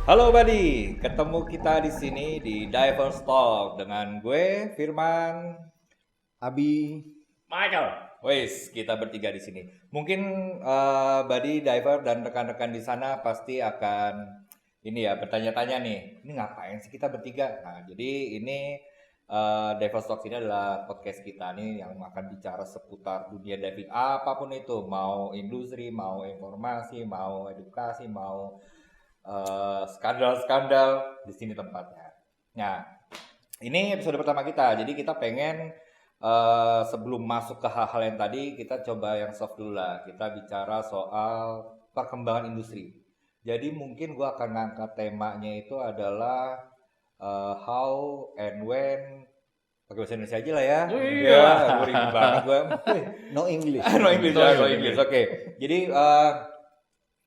Halo buddy, ketemu kita di sini di Divers Talk dengan gue Firman. Abi, Michael. Wes, kita bertiga di sini. Mungkin buddy diver dan rekan-rekan di sana pasti akan ini ya bertanya-tanya nih, ini ngapain sih kita bertiga? Nah, jadi ini Divers Talk ini adalah podcast kita nih yang akan bicara seputar dunia diving apapun itu, mau industri, mau informasi, mau edukasi, mau skandal-skandal di sini tempatnya. Nah, ini episode pertama kita. Jadi kita pengen sebelum masuk ke hal-hal yang tadi, kita coba yang soft dulu lah. Kita bicara soal perkembangan industri. Jadi mungkin gua akan ngangkat temanya itu adalah how and when. Pakai bahasa Indonesia aja lah ya. Iya. Ya, gue ribet banget gue. no English. No English, no English. Oke. Jadi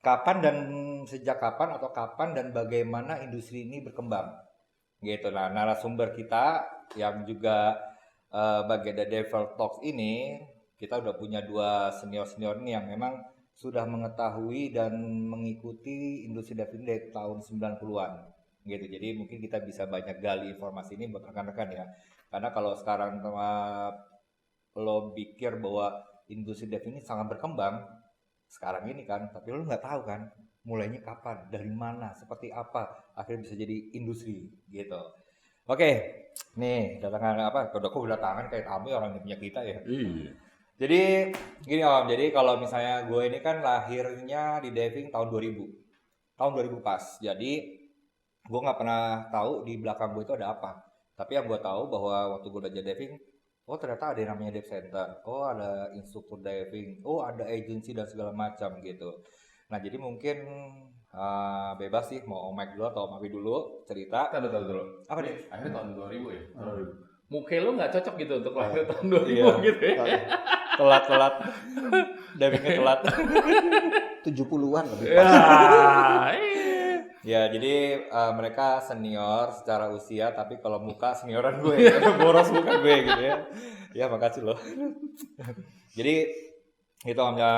kapan dan sejak kapan atau kapan dan bagaimana industri ini berkembang gitu. Nah, narasumber kita yang juga bagian dari Devil Talks ini, kita udah punya dua senior ini yang memang sudah mengetahui dan mengikuti industri diving dari tahun 90-an gitu. Jadi mungkin kita bisa banyak gali informasi ini buat rekan-rekan ya, karena kalau sekarang lo pikir bahwa industri diving ini sangat berkembang sekarang ini kan, tapi lo nggak tahu kan mulainya kapan, dari mana, seperti apa akhirnya bisa jadi industri gitu. Oke, nih datangan apa? Kodoko kedatangan kayak tamu orang yang punya kita ya. Iya. Jadi gini Om, jadi kalau misalnya gue ini kan lahirnya di diving tahun 2000, tahun 2000 pas. Jadi gue nggak pernah tahu di belakang gue itu ada apa. Tapi yang gue tahu bahwa waktu gue belajar diving, oh ternyata ada yang namanya dive center, oh ada instruktur diving, oh ada agency dan segala macam gitu. Nah jadi mungkin bebas sih mau Om Mike dulu atau Om Abi dulu cerita. Tahu dulu. Apa nih? Akhirnya tahun 2000 ya. Muka lo nggak cocok gitu untuk lahir tahun 2000 Iya. gitu ya. Telat divingnya telat. 70-an lebih Ya, pas. Ya jadi mereka senior secara usia, tapi kalau muka senioran gue, boros muka gue gitu ya. Ya makasih loh. Jadi itu Om ya.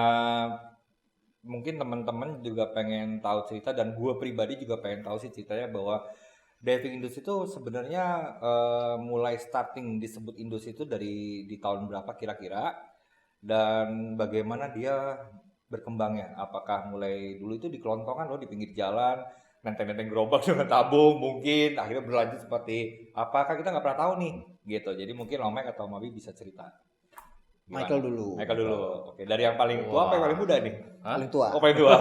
Mungkin teman-teman juga pengen tahu cerita dan gue pribadi juga pengen tahu sih ceritanya bahwa diving industri itu sebenarnya mulai starting disebut industri itu dari di tahun berapa kira-kira dan bagaimana dia berkembangnya. Apakah mulai dulu itu di kelontongan loh di pinggir jalan, nenteng-nenteng gerobak dengan tabung mungkin akhirnya berlanjut seperti apakah kita nggak pernah tahu nih gitu. Jadi mungkin Omek atau Mabi bisa cerita. Gimana? Michael dulu. Michael dulu. Oke, dari yang paling tua apa yang paling muda nih? Paling tua. Oh, paling tua.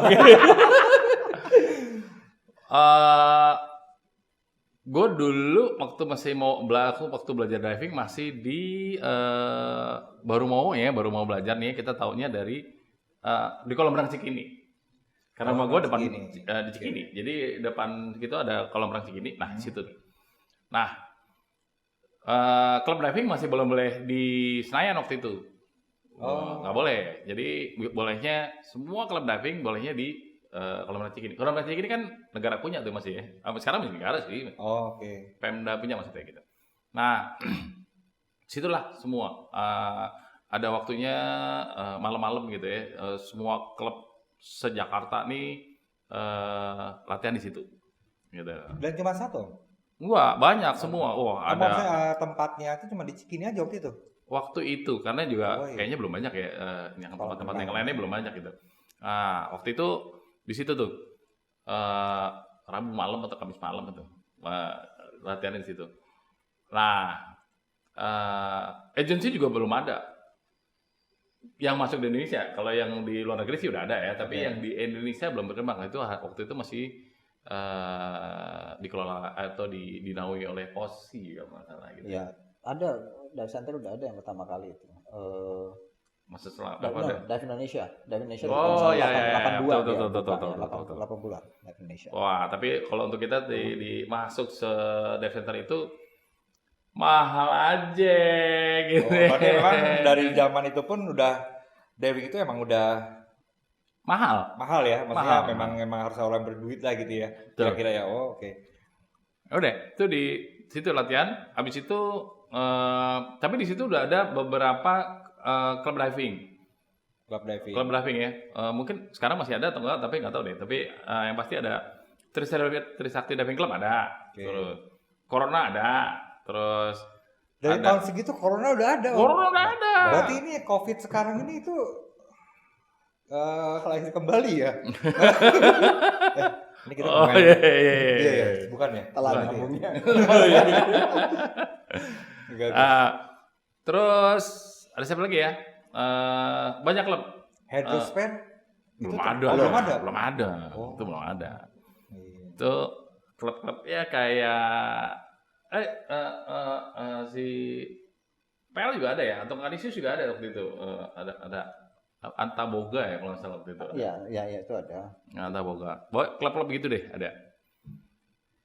Gue dulu waktu masih waktu belajar diving masih di baru mau belajar nih, kita taunya dari di kolam renang Cikini. Karena rumah gue depan di Cikini. Jadi depan gitu ada kolam renang Cikini. Nah, di situ. Nah, klub diving masih belum boleh di Senayan waktu itu. Nggak boleh. Jadi bolehnya semua klub diving bolehnya di kolam renang Cikini. Kolam renang Cikini kan negara punya tuh masih ya. Sekarang masih negara sih. Oh, oke. Pemda punya maksudnya gitu. Nah, situlah semua ada waktunya malam-malam gitu ya. Semua klub se-Jakarta nih latihan di situ. Gitu. Dan cuma satu? Enggak, banyak semua. Wah, ada. Maksudnya tempatnya itu cuma di Cikini aja waktu itu? Waktu itu karena juga Oh, iya. kayaknya belum banyak ya yang tempat-tempat yang lainnya belum banyak gitu. Nah, waktu itu di situ tuh Rabu malam atau Kamis malam itu latihan di situ. Nah, agensi juga belum ada yang masuk di Indonesia. Kalau yang di luar negeri sih udah ada ya, tapi yang di Indonesia belum berkembang. Itu waktu itu masih dikelola atau dinaungi oleh POSI kalau nggak salah gitu. Ya, ada dive center udah ada yang pertama kali itu. Masa setelah Dive Indonesia. Dive Indonesia Oh, ya, ya, ya. 82 Betul. 80-an Dive Indonesia. Wah, tapi kalau untuk kita masuk se dive center itu mahal aja gitu. Berarti memang dari zaman itu pun udah diving itu emang udah mahal ya, maksudnya memang harus orang berduit lah gitu ya. Kira-kira ya. Oh, oke. Udah, itu di situ latihan. Habis itu tapi di situ udah ada beberapa klub diving. Club diving. Klub diving ya. Mungkin sekarang masih ada atau enggak, tapi nggak tahu deh. Tapi yang pasti ada Trisakti Diving Club ada, Oke. terus Corona ada, terus Dari ada. tahun segitu corona udah ada. Om. Corona udah ada. Berarti ini COVID sekarang ini itu lahir kembali ya? Ini kita Oh ngomongin- iya. Iya, iya, bukan ya? Telan Bukan. nyambungnya. Enggak, enggak. Terus ada siapa lagi ya? Banyak klub. Hydrospan? Belum Itu ada. belum ada? Belum ada. Oh. Itu belum ada. Iya. Itu klub-klub ya kayak si PL juga ada ya, atau Kanisius juga ada waktu itu. Ada Antaboga ya kalau nggak salah waktu itu. Iya itu ada. Antaboga. Klub-klub gitu deh ada.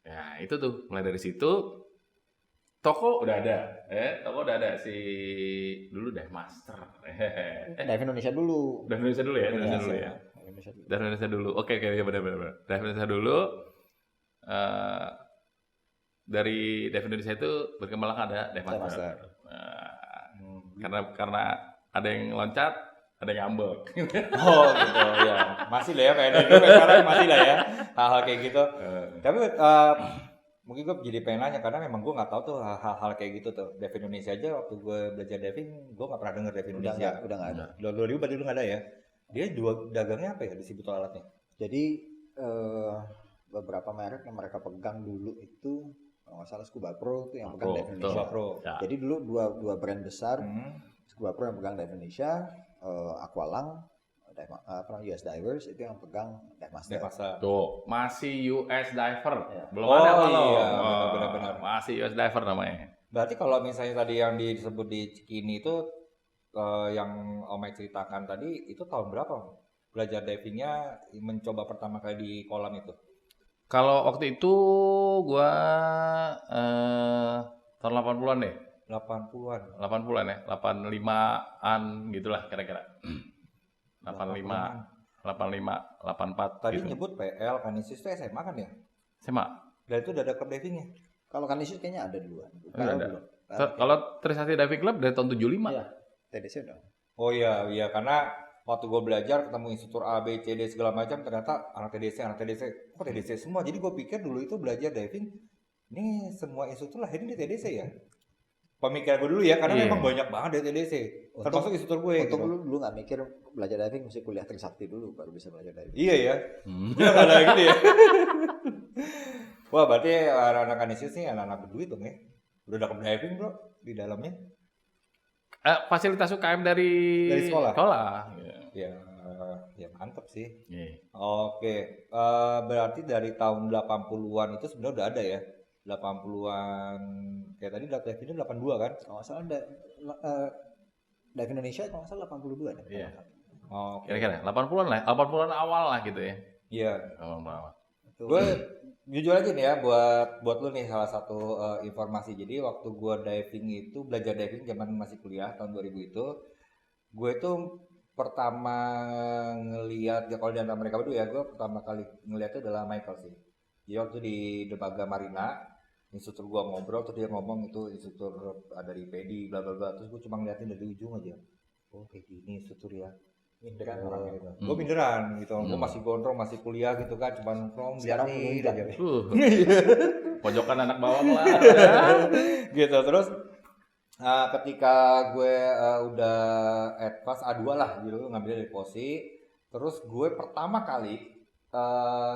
Ya itu tuh mulai dari situ. Toko udah ada, toko udah ada si dulu Dive Master. Dive Indonesia dulu. Dive Indonesia dulu ya, Indonesia dulu ya. Indonesia dulu. Dive Indonesia dulu. Oke, ya benar. Dive Indonesia dulu. Dari Dive Indonesia itu berkembang ada Dive Dive Master. Master. Karena ada yang loncat, ada yang ngambek. Oh gitu ya. Masih lah ya kayak dulu kayak sekarang masih lah ya hal-hal kayak gitu. Tapi mungkin gue jadi pengen nanya karena memang gue nggak tahu tuh hal-hal kayak gitu tuh. Dive Indonesia aja waktu gue belajar diving gue nggak pernah denger Dive Indonesia. Udah nggak ada. 2000 berarti dulu nggak ada ya. Dia dagangnya apa ya distributor alatnya? Jadi beberapa merek yang mereka pegang dulu itu kalau nggak salah Scuba Pro itu yang pegang Pro, Dive Indonesia. Pro. Ya. Jadi dulu dua brand besar Scuba Pro yang pegang Dive Indonesia, Aqualang, US Divers itu yang pegang Dive Master. Dive Master. Tuh, masih US Diver. Ya. Belum Oh, ada kalau. iya, benar-benar. Masih US Diver namanya. Berarti kalau misalnya tadi yang disebut di Cikini itu yang Om Mike ceritakan tadi itu tahun berapa? Om? Belajar divingnya mencoba pertama kali di kolam itu. Kalau waktu itu gua tahun 80-an deh. 80-an. 80-an ya, 85-an gitulah kira-kira. 85, 84 Tadi gitu. nyebut PL Kanisius itu SMA kan ya? SMA. Dan itu udah ada club divingnya. Kalau Kanisius kayaknya ada duluan. Ada. Belum. Kalau Trisakti Diving Club dari tahun 75. Iya. TDC udah. Oh iya, karena waktu gue belajar ketemu instruktur A, B, C, D segala macam ternyata anak TDC. Kok TDC semua? Jadi gue pikir dulu itu belajar diving ini semua instruktur lahirnya di TDC ya. Pemikiran gue dulu ya, karena Iya. memang banyak banget di TDC. Termasuk instruktur gue. Untung Gitu. lu dulu nggak mikir belajar diving mesti kuliah Trisakti dulu baru bisa belajar diving. Iya ya. Hmm. Bener ada gitu ya. Wah berarti anak-anak Kanisius nih anak-anak berduit dong ya. Udah ada club diving bro di dalamnya. Fasilitas UKM dari sekolah? Iya. Ya mantep sih. Iya. Oke, berarti dari tahun 80-an itu sebenarnya udah ada ya. 80-an kayak tadi data diving 82 kan? Kalau nggak salah Dive Indonesia kalau nggak salah 82 deh. Iya. Oke. Kira-kira 80-an lah, 80-an awal lah gitu ya. Iya. 80-an awal. Itu Gue jujur aja nih ya buat lu nih salah satu informasi. Jadi waktu gue diving itu belajar diving zaman masih kuliah tahun 2000 itu, gue itu pertama ngelihat ya kalau di antara mereka berdua ya gue pertama kali ngelihatnya adalah Michael sih. Jadi waktu di Dermaga Marina, instruktur gue ngobrol terus dia ngomong itu instruktur dari PEDI bla bla bla, terus gue cuma ngeliatin dari ujung aja. Oh kayak gini instruktur ya. Minderan orangnya gitu. Gue minderan gitu. Gue masih gondrong, masih kuliah gitu kan, cuma nongkrong Sekarang liatin menunjang. aja. Pojokan anak bawang lah. Gitu terus ketika gue udah advance A2 lah gitu ngambilnya dari posi, terus gue pertama kali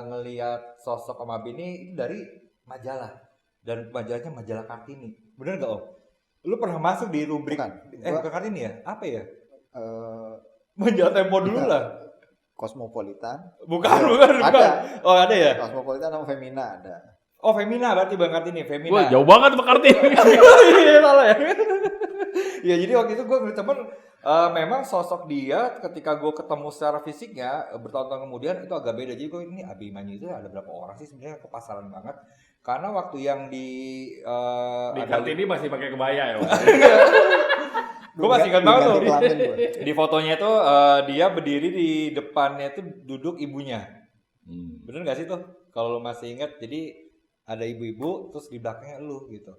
ngelihat sosok Om Abi ini dari majalah dan majalahnya majalah Kartini. Bener gak Om? Lu pernah masuk di rubrik bukan Kartini ya? Apa ya? Majalah Tempo dulu lah. Cosmopolitan. Bukan. Ada. Oh ada ya? Cosmopolitan sama Femina ada. Oh Femina berarti Bang Kartini, Femina. Wah, jauh banget Pak Kartini. Iya salah ya. Ya jadi waktu itu gue ngeliat temen memang sosok dia ketika gue ketemu secara fisiknya bertahun-tahun kemudian itu agak beda. Jadi gue ini Abimanyu itu ada berapa orang sih sebenarnya kepasaran banget. Karena waktu yang di Di Kartini masih pakai kebaya ya. gue masih ingat banget tuh Kelamin gue. di fotonya itu dia berdiri di depannya itu duduk ibunya. Bener gak sih tuh? Kalau lo masih ingat, jadi ada ibu-ibu terus di belakangnya lu gitu.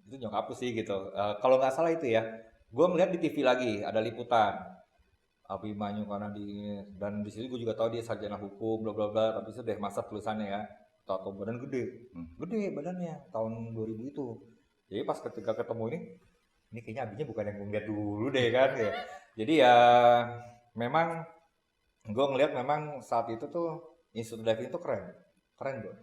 Itu nyokap lu sih gitu. Kalau nggak salah itu ya, gue melihat di TV lagi ada liputan. Abimanyu karena dan di situ gue juga tahu dia sarjana hukum bla bla bla, tapi itu deh masa tulisannya ya, tato badan gede, gede badannya tahun 2000 itu. Jadi pas ketika ketemu ini kayaknya abinya bukan yang gue lihat dulu deh kan ya. Jadi ya memang gue ngelihat memang saat itu tuh institut diving itu keren bro.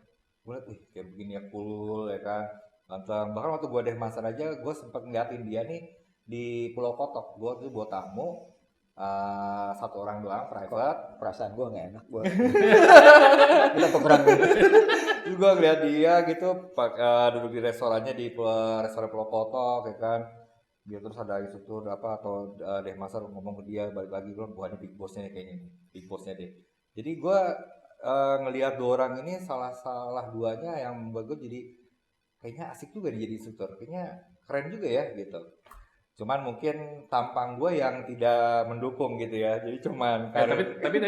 Gue liat, wih kayak begini ya cool ya kan, ganteng. Bahkan waktu gue master aja gue sempet ngeliatin dia nih di Pulau Kotok. Gue tuh bawa tamu satu orang doang private. Perasaan gue nggak enak gue. Kita tukeran. Terus gue ngeliat dia gitu duduk di restorannya di restoran Pulau Kotok ya kan. Dia terus ada instruktur apa atau master ngomong ke dia, balik lagi gue bukannya big bossnya nih kayaknya nih, big bossnya deh. Jadi gue ngelihat dua orang ini salah duanya yang membuat gue jadi kayaknya asik juga nih jadi instruktur, kayaknya keren juga ya gitu. Cuman mungkin tampang gue yang tidak mendukung gitu ya, jadi cuman Tapi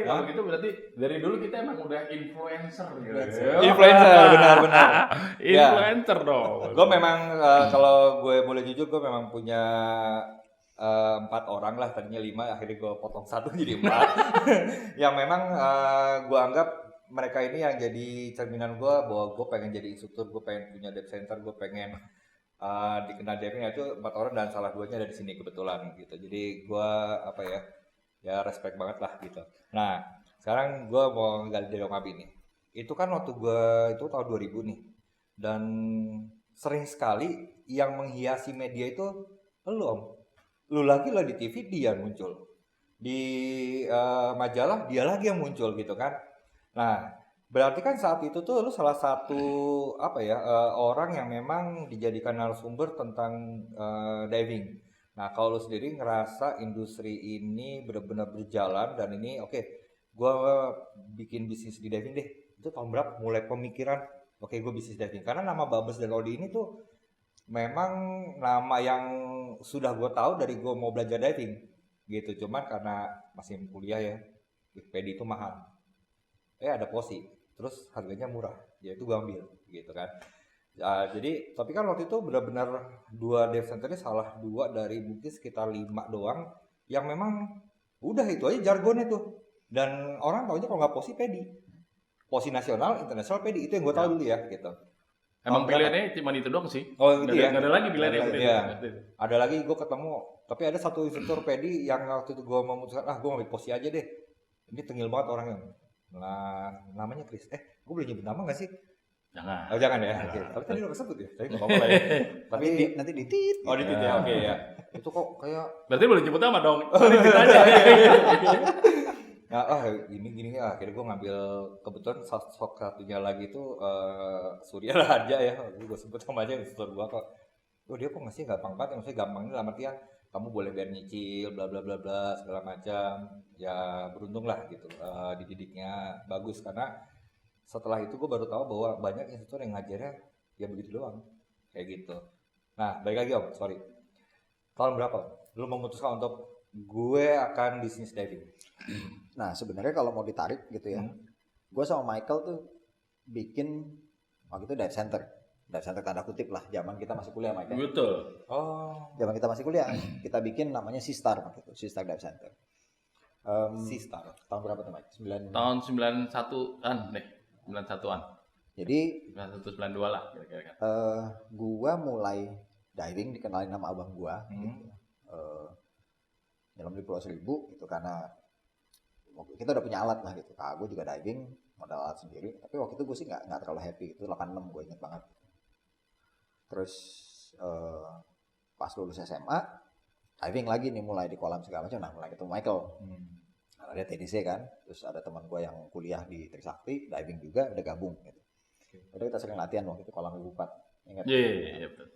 kalau gitu berarti dari dulu kita emang udah influencer gitu. Influencer benar-benar. Influencer dong. Gue memang kalau gue boleh jujur, gue memang punya 4 orang lah, tadinya 5, akhirnya gue potong 1 jadi 4. Yang memang gue anggap mereka ini yang jadi cerminan gue bahwa gue pengen jadi instruktur, gue pengen punya dive center, gue pengen dikenal diving, itu 4 orang dan salah 2-nya ada di sini kebetulan gitu. Jadi gue apa ya respect banget lah gitu. Nah sekarang gue mau gali dari Om Abi nih. Itu kan waktu gue itu tahun 2000 nih, dan sering sekali yang menghiasi media itu lu Om. Lu lagi lah di TV dia muncul, di majalah dia lagi yang muncul gitu kan. Nah berarti kan saat itu tuh lu salah satu orang yang memang dijadikan narasumber tentang diving. Nah kalau lu sendiri ngerasa industri ini benar-benar berjalan dan ini oke, gue bikin bisnis di diving deh, itu tahun berapa mulai pemikiran oke gue bisnis diving? Karena nama Babes dan Lodi ini tuh memang nama yang sudah gue tahu dari gue mau belajar diving gitu. Cuman karena masih kuliah ya, pedi itu mahal, ada posi, terus harganya murah, ya itu gue ambil gitu kan. Jadi tapi kan waktu itu benar-benar 2 dive center ini salah 2 dari mungkin sekitar 5 doang yang memang udah itu aja jargonnya tuh, dan orang taunya kalau nggak posi pedi, posi nasional, internasional, pedi, itu yang gue tahu dulu ya gitu. Emang pilihannya cuma itu doang sih. Oh gitu ya. Nggak ada lagi pilihannya. Iya. Ada lagi gue ketemu, tapi ada satu instruktur pedi yang waktu itu gue memutuskan gue ngambil posi aja deh. Ini tengil banget orangnya. Nah namanya Chris. Gue boleh nyebut nama nggak sih? Jangan. Oh jangan ya. Oke. Tapi tadi udah kesebut ya. Tapi nggak apa-apa lah ya. Tapi nanti ditit. Oh ditit ya. Oke ya. Itu kok kayak. Berarti boleh nyebut nama dong. Ditit aja. Nah, gini akhirnya gue ngambil, kebetulan sosok satunya lagi itu Surya Raja ya, gue sebut sama aja instruktur gue kok. Dia kok ngasih gampang banget, maksudnya gampang ini dalam artian kamu boleh bayar nyicil, bla bla bla bla segala macam. Ya beruntung lah gitu, dididiknya bagus, karena setelah itu gue baru tahu bahwa banyak instruktur yang ngajarnya ya begitu doang, kayak gitu. Nah balik lagi Om, sorry. Tahun berapa lu memutuskan untuk gue akan bisnis diving? Nah sebenarnya kalau mau ditarik gitu ya, gue sama Michael tuh bikin waktu itu dive center tanda kutip lah, zaman kita masih kuliah Michael. Betul. Zaman kita masih kuliah, kita bikin namanya Seastar waktu itu, Seastar Dive Center. Seastar. Tahun berapa tuh Mike? Tahun 91-an deh, 91-an. Jadi 91-92 lah kira-kira. Gua mulai diving dikenalin sama abang gua. Gitu. Nyelam di Pulau Seribu itu karena kita udah punya alat lah gitu. Gue juga diving, modal alat sendiri. Tapi waktu itu gue sih nggak terlalu happy. Itu 86 gue inget banget. Terus pas lulus SMA, diving lagi nih mulai di kolam segala macam. Nah mulai ketemu Michael. Ada TDC kan. Terus ada teman gue yang kuliah di Trisakti, diving juga, udah gabung gitu. Udah kita sering latihan waktu itu kolam Ibu 4. Ingat? Iya betul.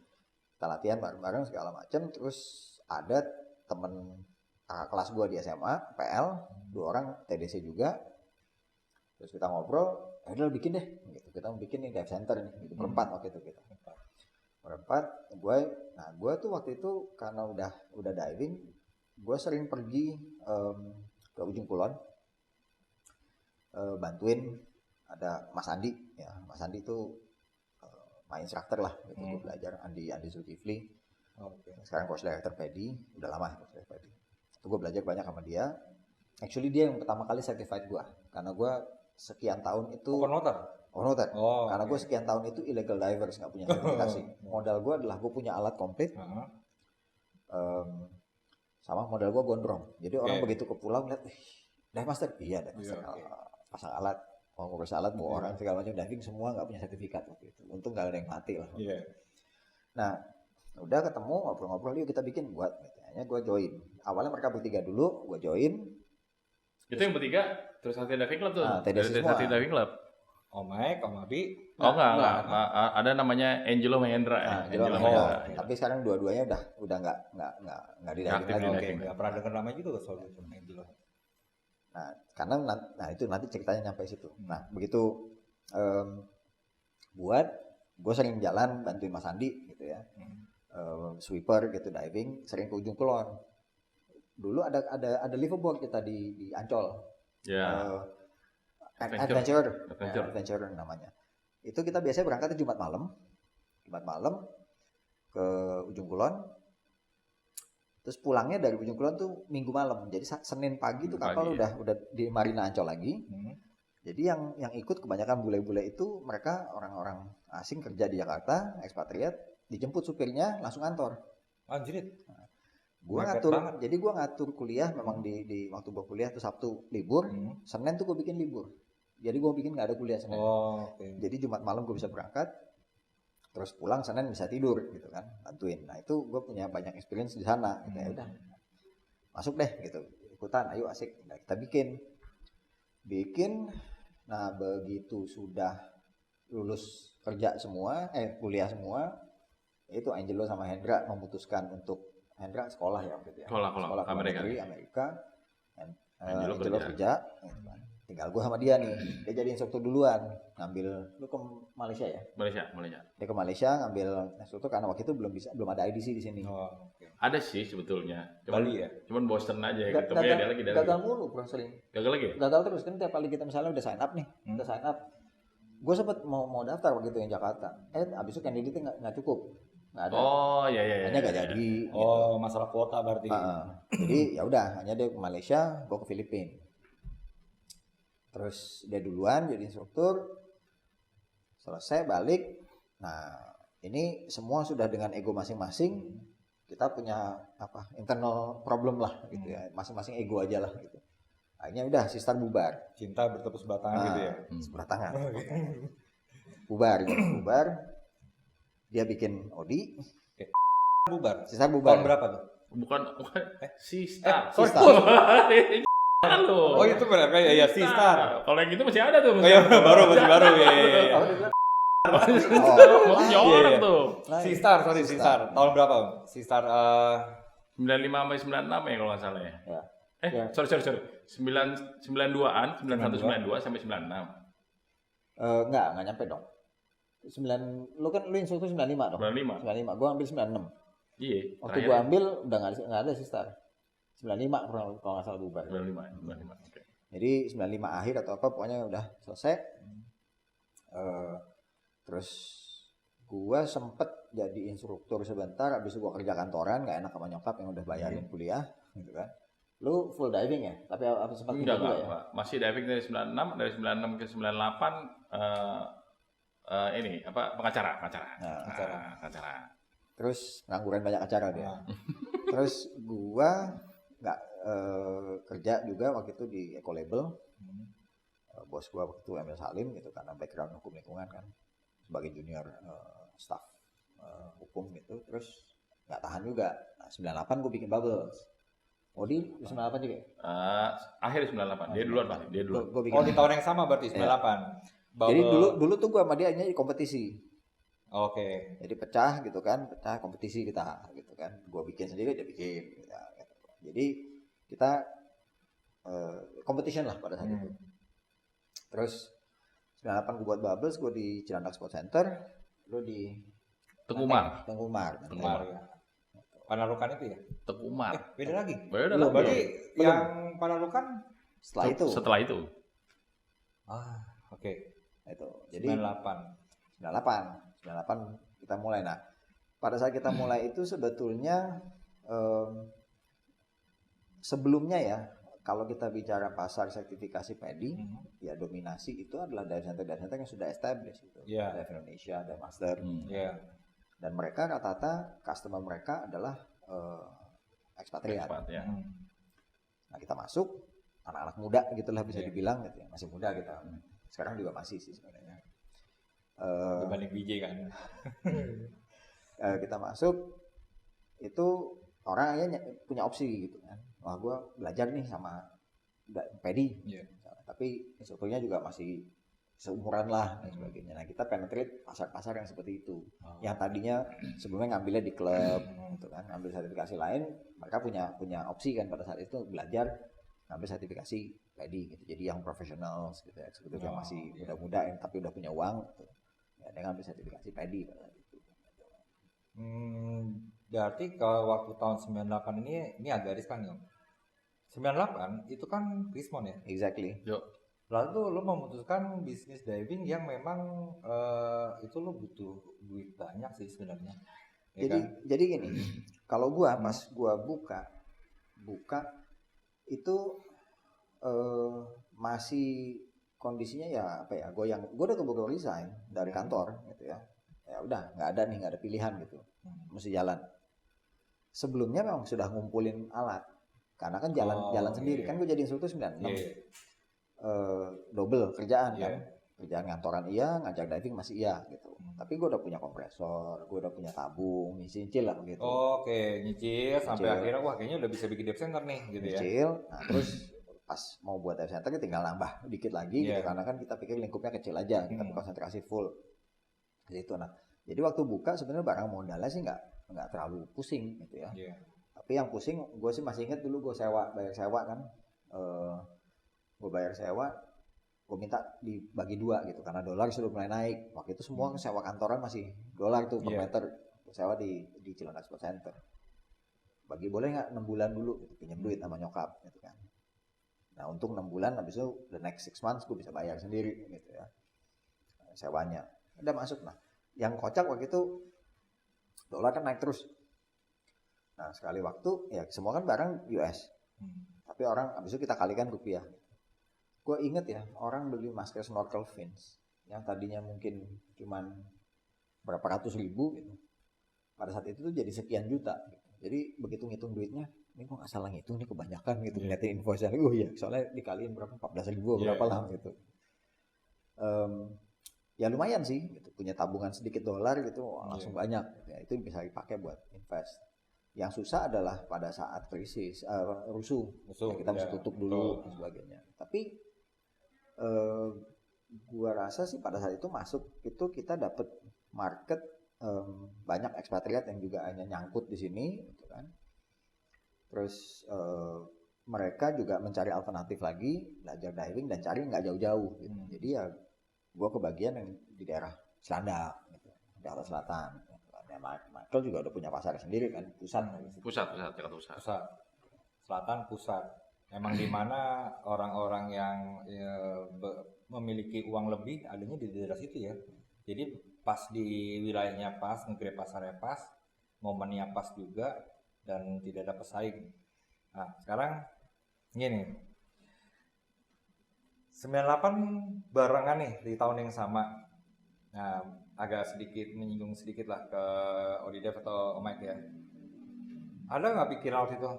Kita latihan bareng-bareng segala macam. Terus ada temen kelas gue di SMA, PL, 2 orang TDC juga. Terus kita ngobrol, udah bikin deh, gitu. Kita mau bikin nih dive center nih, gitu. Berempat waktu itu kita. Berempat, gue tuh waktu itu karena udah diving, gue sering pergi ke Ujung Kulon, bantuin ada Mas Andi, ya Mas Andi tuh my instructor lah, gitu. Gue belajar Andi Zulkifli. Sekarang coach director pedi, udah lama coach director pedi. Itu gue belajar banyak sama dia. Actually dia yang pertama kali certified gue, karena gue sekian tahun itu Open water. open. Oh, Karena gue sekian tahun itu illegal divers, nggak punya sertifikasi. Modal gue adalah gue punya alat komplit, sama modal gue gondrong. Jadi orang begitu ke pulau ngeliat, dive master, iya dive master. Pasang alat, mau ngurus alat, bawa orang segala macam diving semua nggak punya sertifikat waktu itu. Untung nggak ada yang mati lah. Nah, udah ketemu ngobrol-ngobrol, yuk kita bikin buat. Akhirnya gue join. Awalnya mereka bertiga dulu, gue join. Itu yang bertiga terus Satria Diving Club tuh. TDC Dari semua. Satria Diving Club. Om Mike, Om Abi. Oh enggak. Ada namanya Angelo Mahendra ya. Angelo Angelo Mahendra. Mahendra. Tapi sekarang dua-duanya udah nggak di diving Aktif lagi. di Oke, diving. nggak pernah dengar namanya juga soal itu. Nah, karena itu nanti ceritanya nyampe situ. Nah, begitu gue sering jalan bantuin Mas Andi gitu ya. Sweeper gitu diving, sering ke ujung kulon. Dulu ada liveaboard kita di Ancol. Ya. Adventure namanya. Itu kita biasanya berangkatnya Jumat malam ke ujung kulon. Terus pulangnya dari ujung kulon tuh Minggu malam. Jadi Senin pagi tuh kapal udah di Marina Ancol lagi. Jadi yang ikut kebanyakan bule-bule itu mereka orang-orang asing kerja di Jakarta, ekspatriat, dijemput supirnya langsung kantor. Anjir. Gua ngatur, jadi gua ngatur kuliah memang di waktu gua kuliah tuh Sabtu libur, Senin tuh gua bikin libur. Jadi gua bikin nggak ada kuliah Senin. Jadi Jumat malam gua bisa berangkat, terus pulang Senin bisa tidur gitu kan, bantuin. Nah itu gua punya banyak experience di sana. Gitu ya udah, masuk deh gitu, ikutan, ayo asik. Nah, kita bikin. Nah begitu sudah lulus kerja semua, kuliah semua, itu Angelo sama Hendra memutuskan untuk Hendra sekolah ya waktu itu ya. Sekolah Amerika. Angelo kerja. Tinggal gue sama dia nih. Dia jadi instruktur duluan. Lu ke Malaysia ya? Malaysia. Dia ke Malaysia ngambil instruktur karena waktu itu belum ada IDC di sini. Ada sih sebetulnya. Bali ya? Cuman Boston aja gitu. Dia lagi gagal mulu kurang sering. Gagal lagi ya? Gagal terus kan tiap kali kita misalnya udah sign up nih. Udah sign up. Gue sempet mau daftar waktu itu yang Jakarta. Abis itu candidate-nya nggak cukup. Nggak ada. Oh iya. Hanya nggak jadi. Oh, masalah kuota berarti. Jadi ya udah, hanya dia ke Malaysia, gue ke Filipina. Terus dia duluan jadi instruktur. Selesai balik. Nah, ini semua sudah dengan ego masing-masing. Kita punya internal problem lah gitu ya. Masing-masing ego aja lah gitu. Akhirnya udah sister bubar. Cinta bertepuk sebelah tangan gitu ya. Sebelah tangan. Bubar. Dia bikin Odi. Bubar. Sister bubar. Tahun berapa tuh? Bukan Sistar. Oh itu benar ya Sistar. Kalau yang itu masih ada tuh. Oh iya masih baru ya. Orang tuh. Sistar. Tahun berapa? Sistar 95 sampai 96 ya kalau nggak salah ya. Sorry. 92-an, 9192 sampai 96. Enggak nyampe dong. Lu instruktur 95 dong. 95. Gua ambil 96. Iya. Waktu gua ambil udah enggak ada Sistar. 95 kalau nggak salah bubar. 95. Oke. Jadi 95 akhir atau apa pokoknya udah selesai. Terus gua sempet jadi instruktur sebentar, habis itu gua kerja kantoran, nggak enak sama nyokap yang udah bayarin kuliah, gitu kan. Lu full diving ya? Tapi apa sempat enggak, juga ya? Pak. Masih diving dari 96, dari 96 ke 98 ini pengacara. Pengacara. Terus ngangguran banyak acara dia. Terus gua nggak kerja juga waktu itu di Ecolabel. Bos gua waktu itu Emil Salim gitu karena background hukum lingkungan kan sebagai junior staff hukum gitu. Terus nggak tahan juga. Nah, 98 gua bikin Bubbles. Odi 98 juga? Akhir 98. Dia duluan pasti. Dia duluan. Gua di tahun yang sama berarti 98. Jadi dulu tuh gua sama dia hanya kompetisi. Oke. Jadi pecah gitu kan, pecah kompetisi kita gitu kan. Gua bikin sendiri, dia bikin. Gitu. Jadi kita competition lah pada saat itu. Terus 98 gue buat Bubbles, gue di Cilandak Sport Center, lu di Tengkumar. Ya. Panarukan itu ya? Tengkumar. Beda lagi. Berarti yang Panarukan setelah itu. Oke. Itu. Jadi 98 kita mulai. Nah, pada saat kita mulai itu sebetulnya sebelumnya ya, kalau kita bicara pasar sertifikasi PADI, ya dominasi itu adalah diving center yang sudah established itu. Iya. Ada Indonesia, ada Master. Iya. Dan mereka rata-rata customer mereka adalah ekspatriat. Expat, ya. Nah, kita masuk anak-anak muda gitulah bisa dibilang gitu ya. Masih muda kita. Sekarang juga masih sih sebenarnya. Dibanding BJ kan. Kita masuk itu orang aja punya opsi gitu kan. Wah, gue belajar nih sama PADI. Iya. Tapi instrukturnya juga masih seumuran lah dan sebagainya. Nah, kita penetrate pasar-pasar yang seperti itu. Yang tadinya sebelumnya ngambilnya di klub gitu kan, ngambil sertifikasi lain, mereka punya opsi kan pada saat itu belajar ngambil sertifikasi PADI gitu. Jadi yang profesional gitu ya, eksekutif yang masih muda-muda tapi udah punya uang gitu. Ya, dia ngambil sertifikasi PADI pada saat itu. Berarti kalau waktu tahun 98 ini agak riskan ya. 98 itu kan Rismon ya. Exactly. Yuk. Lalu lo memutuskan bisnis diving yang memang itu lo butuh duit banyak sih sebenarnya. Ya Jadi gini, kalau gua pas gua buka itu masih kondisinya ya apa ya, gua udah keburu resign dari kantor gitu ya. Ya udah nggak ada pilihan gitu, mesti jalan. Sebelumnya memang sudah ngumpulin alat, karena kan jalan sendiri kan, gue jadi instruktur 96. Double kerjaan kan, kerjaan kantoran iya, ngajak diving masih iya gitu. Tapi gue udah punya kompresor, gue udah punya tabung, nyicil lah gitu. Oke, nyicil sampai akhirnya wah kayaknya udah bisa bikin dive center nih gitu ya. Nyicil, nah terus pas mau buat dive center tinggal nambah dikit lagi gitu, karena kan kita pikir lingkupnya kecil aja, kita konsentrasi full gitu. Nah, jadi waktu buka sebenarnya barang modalnya sih nggak terlalu pusing gitu ya. Tapi yang pusing gue sih masih inget dulu gue bayar sewa kan. Gue bayar sewa, gue minta dibagi dua gitu karena dolar sudah mulai naik. Waktu itu semua sewa kantoran masih dolar tuh per meter. Gue sewa di Cilandak Sport Center. Bagi boleh nggak 6 bulan dulu gitu, pinjam duit sama nyokap gitu kan. Nah untuk 6 bulan habis itu the next 6 months gue bisa bayar sendiri gitu ya, sewanya. Udah masuk. Nah yang kocak waktu itu dolar kan naik terus. Nah sekali waktu ya semua kan barang US. Tapi orang habis itu kita kalikan rupiah. Gue inget ya, orang beli masker snorkel fins yang tadinya mungkin cuman berapa ratus ribu gitu, pada saat itu tuh jadi sekian juta gitu. Jadi begitu ngitung duitnya, ini gue nggak salah ngitung, ini kebanyakan gitu, ngeliatin invoice-nya. Oh iya, soalnya dikaliin berapa, 14.000 berapa lah gitu. Ya lumayan sih gitu. Punya tabungan sedikit dolar gitu, langsung banyak gitu ya. Itu bisa dipakai buat invest. Yang susah adalah pada saat krisis, rusuh ya, kita mesti tutup dulu dan sebagainya. Tapi gua rasa sih pada saat itu masuk itu kita dapat market, banyak ekspatriat yang juga hanya nyangkut di sini gitu kan. Terus mereka juga mencari alternatif lagi, belajar diving dan cari nggak jauh-jauh gitu. Jadi ya gua kebagian yang di daerah Cilandak gitu, Jakarta Selatan. Michael juga udah punya pasar sendiri kan, pusat. Selatan pusat. Emang di mana orang-orang yang memiliki uang lebih adanya di daerah situ ya. Jadi pas di wilayahnya pas, nge-grab pasarnya pas, momennya pas juga dan tidak ada pesaing. Nah, sekarang gini. 98 barengan nih di tahun yang sama. Nah, agak sedikit menyinggung sedikit lah ke Odidev atau Mike ya. Ada nggak pikiran waktu itu?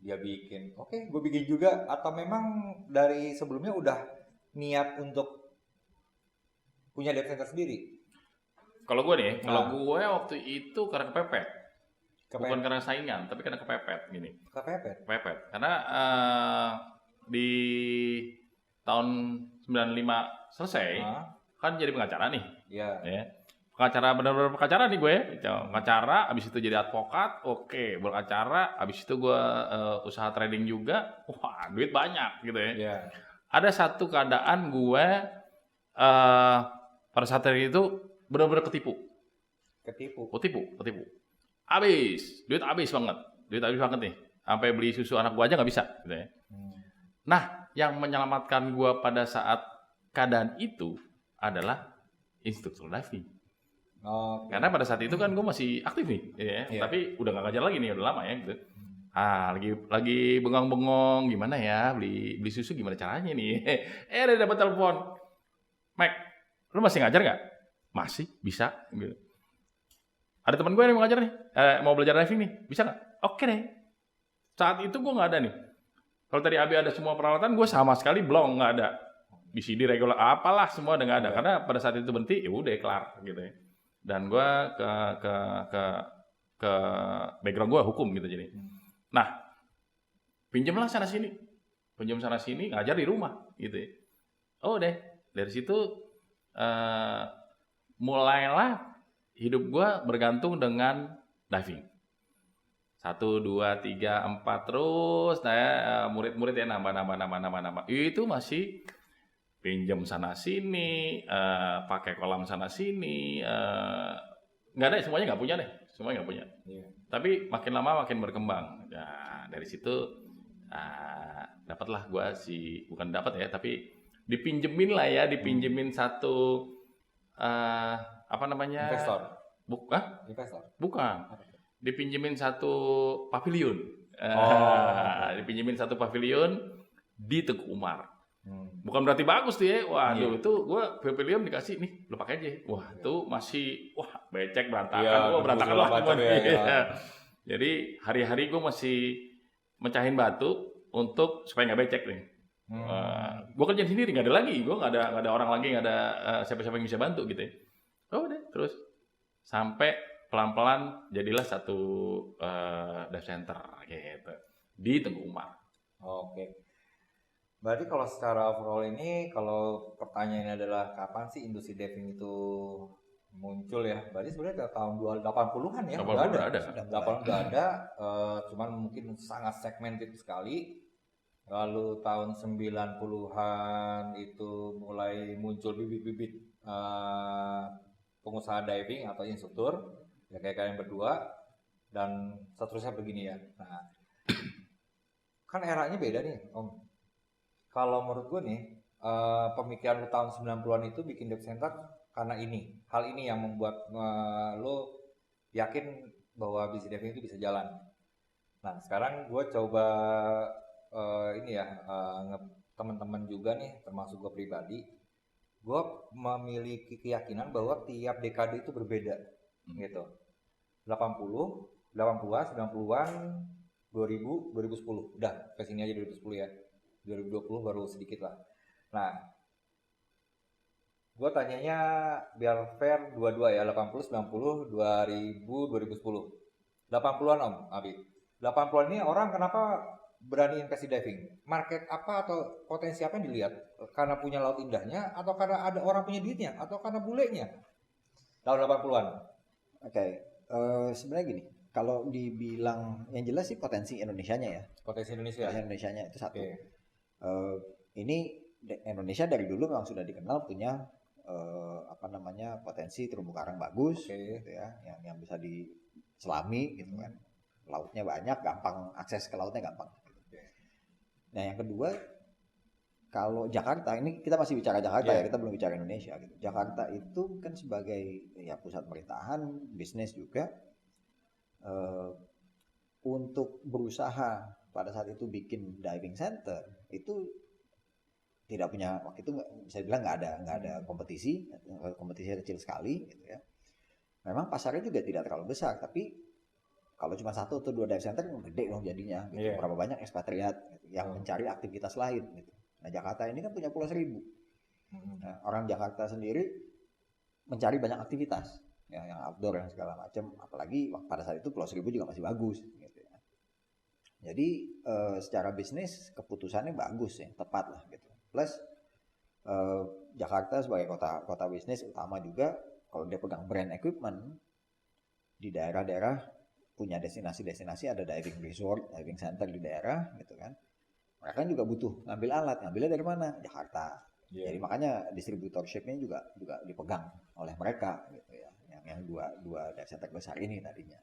Dia bikin, oke, gue bikin juga. Atau memang dari sebelumnya udah niat untuk punya dive center sendiri? Kalau gue nih, kalau gue waktu itu karena kepepet. Bukan karena saingan, tapi karena kepepet gini. Kepepet? Kepepet. Karena di tahun 95 selesai, kan jadi pengacara nih. Iya. Ya. Pengacara, benar-benar pengacara nih gue. Pengacara, abis itu jadi advokat, oke. Berkacara, abis itu gue usaha trading juga. Wah, duit banyak gitu ya. Yeah. Ada satu keadaan gue pada saat itu benar-benar ketipu. Duit habis banget nih. Sampai beli susu anak gue aja nggak bisa gitu ya. Nah, yang menyelamatkan gue pada saat keadaan itu adalah instruktur diving. Karena pada saat itu kan gue masih aktif nih, ya. Tapi udah nggak ngajar lagi nih, udah lama ya gitu. Lagi bengong-bengong gimana ya beli susu gimana caranya nih? Ada dapat telepon. Mac, lu masih ngajar nggak? Masih, bisa. Gitu. Ada teman gue yang mau ngajar nih, mau belajar diving nih, bisa nggak? Oke deh. Saat itu gue nggak ada nih. Kalau tadi Abi ada semua peralatan, gue sama sekali belum nggak ada. BCD regular apalah semua udah nggak ada. Karena pada saat itu berhenti, ya udah kelar gitu ya. Dan gue ke background gue hukum gitu jadi. Nah, pinjamlah sana sini, ngajar di rumah gitu ya. Oh deh, dari situ mulailah hidup gue bergantung dengan diving. 1, 2, 3, 4 terus, nah murid-murid ya nambah. Itu masih pinjam sana sini, pakai kolam sana sini, nggak ada, semuanya nggak punya deh, semuanya nggak punya. Iya. Tapi makin lama makin berkembang. Nah, dari situ dapatlah gua bukan dapat ya, tapi dipinjemin satu apa namanya? Investor. Investor. Bukan. Dipinjemin satu pavilion. Dipinjemin satu pavilion di Teguh Umar. Bukan berarti bagus tuh ya. Waduh, itu gua pavilion dikasih nih, lu pakai aja. Wah, itu masih becek berantakan. Berantakan lah semuanya. Jadi hari-hari gue masih mecahin batu untuk supaya nggak becek nih. Gue kerjain sendiri, nggak ada lagi. Gue nggak ada orang lagi, nggak ada siapa-siapa yang bisa bantu gitu ya. Udah terus sampai pelan-pelan jadilah satu dive center gitu di Teguh Umar. Oke. Berarti kalau secara overall ini, kalau pertanyaannya adalah kapan sih industri diving itu muncul ya? Berarti sebenarnya tahun 80-an ya, udah ada. 80-an udah ada, cuman mungkin sangat segmented sekali. Lalu tahun 90-an itu mulai muncul bibit-bibit pengusaha diving atau instruktur, ya kayak kalian berdua, dan seterusnya begini ya. Nah, kan eranya beda nih, Om. Kalau menurut gue nih, pemikiran lu tahun 90-an itu bikin dive center karena hal ini yang membuat lo yakin bahwa bisnis diving itu bisa jalan. Nah, sekarang gue coba teman-teman juga nih, termasuk gue pribadi, gue memiliki keyakinan bahwa tiap dekade itu berbeda, gitu. 80-an, 90-an, 2000, 2010, udah ke sini aja 2010 ya. 2020 baru sedikit lah. Nah, gue tanyanya biar fair dua-dua ya, 80, 90, 2000, 2010. 80-an Om Abi. 80-an ini orang kenapa berani investasi diving? Market apa atau potensi apa yang dilihat? Karena punya laut indahnya, atau karena ada orang punya duitnya, atau karena bulenya? Tahun 80-an. Oke, sebenarnya gini, kalau dibilang yang jelas sih potensi Indonesianya ya. Potensi Indonesianya itu satu. Ini Indonesia dari dulu memang sudah dikenal punya potensi terumbu karang bagus, gitu ya, yang bisa diselami gitu kan. Lautnya banyak, gampang, akses ke lautnya gampang. Nah, yang kedua, kalau Jakarta, ini kita masih bicara Jakarta ya, kita belum bicara Indonesia gitu. Jakarta itu kan sebagai ya pusat pemerintahan, bisnis juga, untuk berusaha pada saat itu bikin diving center itu tidak punya, waktu itu bisa bilang nggak ada kompetisinya kecil sekali gitu ya. Memang pasarnya juga tidak terlalu besar, tapi kalau cuma 1 atau 2 dive center gede dong jadinya gitu. Berapa banyak ekspatriat gitu, yang mencari aktivitas lain gitu. Nah, Jakarta ini kan punya Pulau Seribu. Nah, orang Jakarta sendiri mencari banyak aktivitas ya, yang outdoor yang segala macam, apalagi pada saat itu Pulau Seribu juga masih bagus gitu ya. Jadi secara bisnis keputusannya bagus ya, tepat lah gitu. Plus Jakarta sebagai kota bisnis utama juga, kalau dia pegang brand equipment di daerah-daerah punya destinasi-destinasi, ada diving resort, diving center di daerah gitu kan. Mereka juga butuh ngambil alat, ngambilnya dari mana? Jakarta. Jadi makanya distributorship-nya juga dipegang oleh mereka gitu ya. Yang dua dive center besar ini tadinya.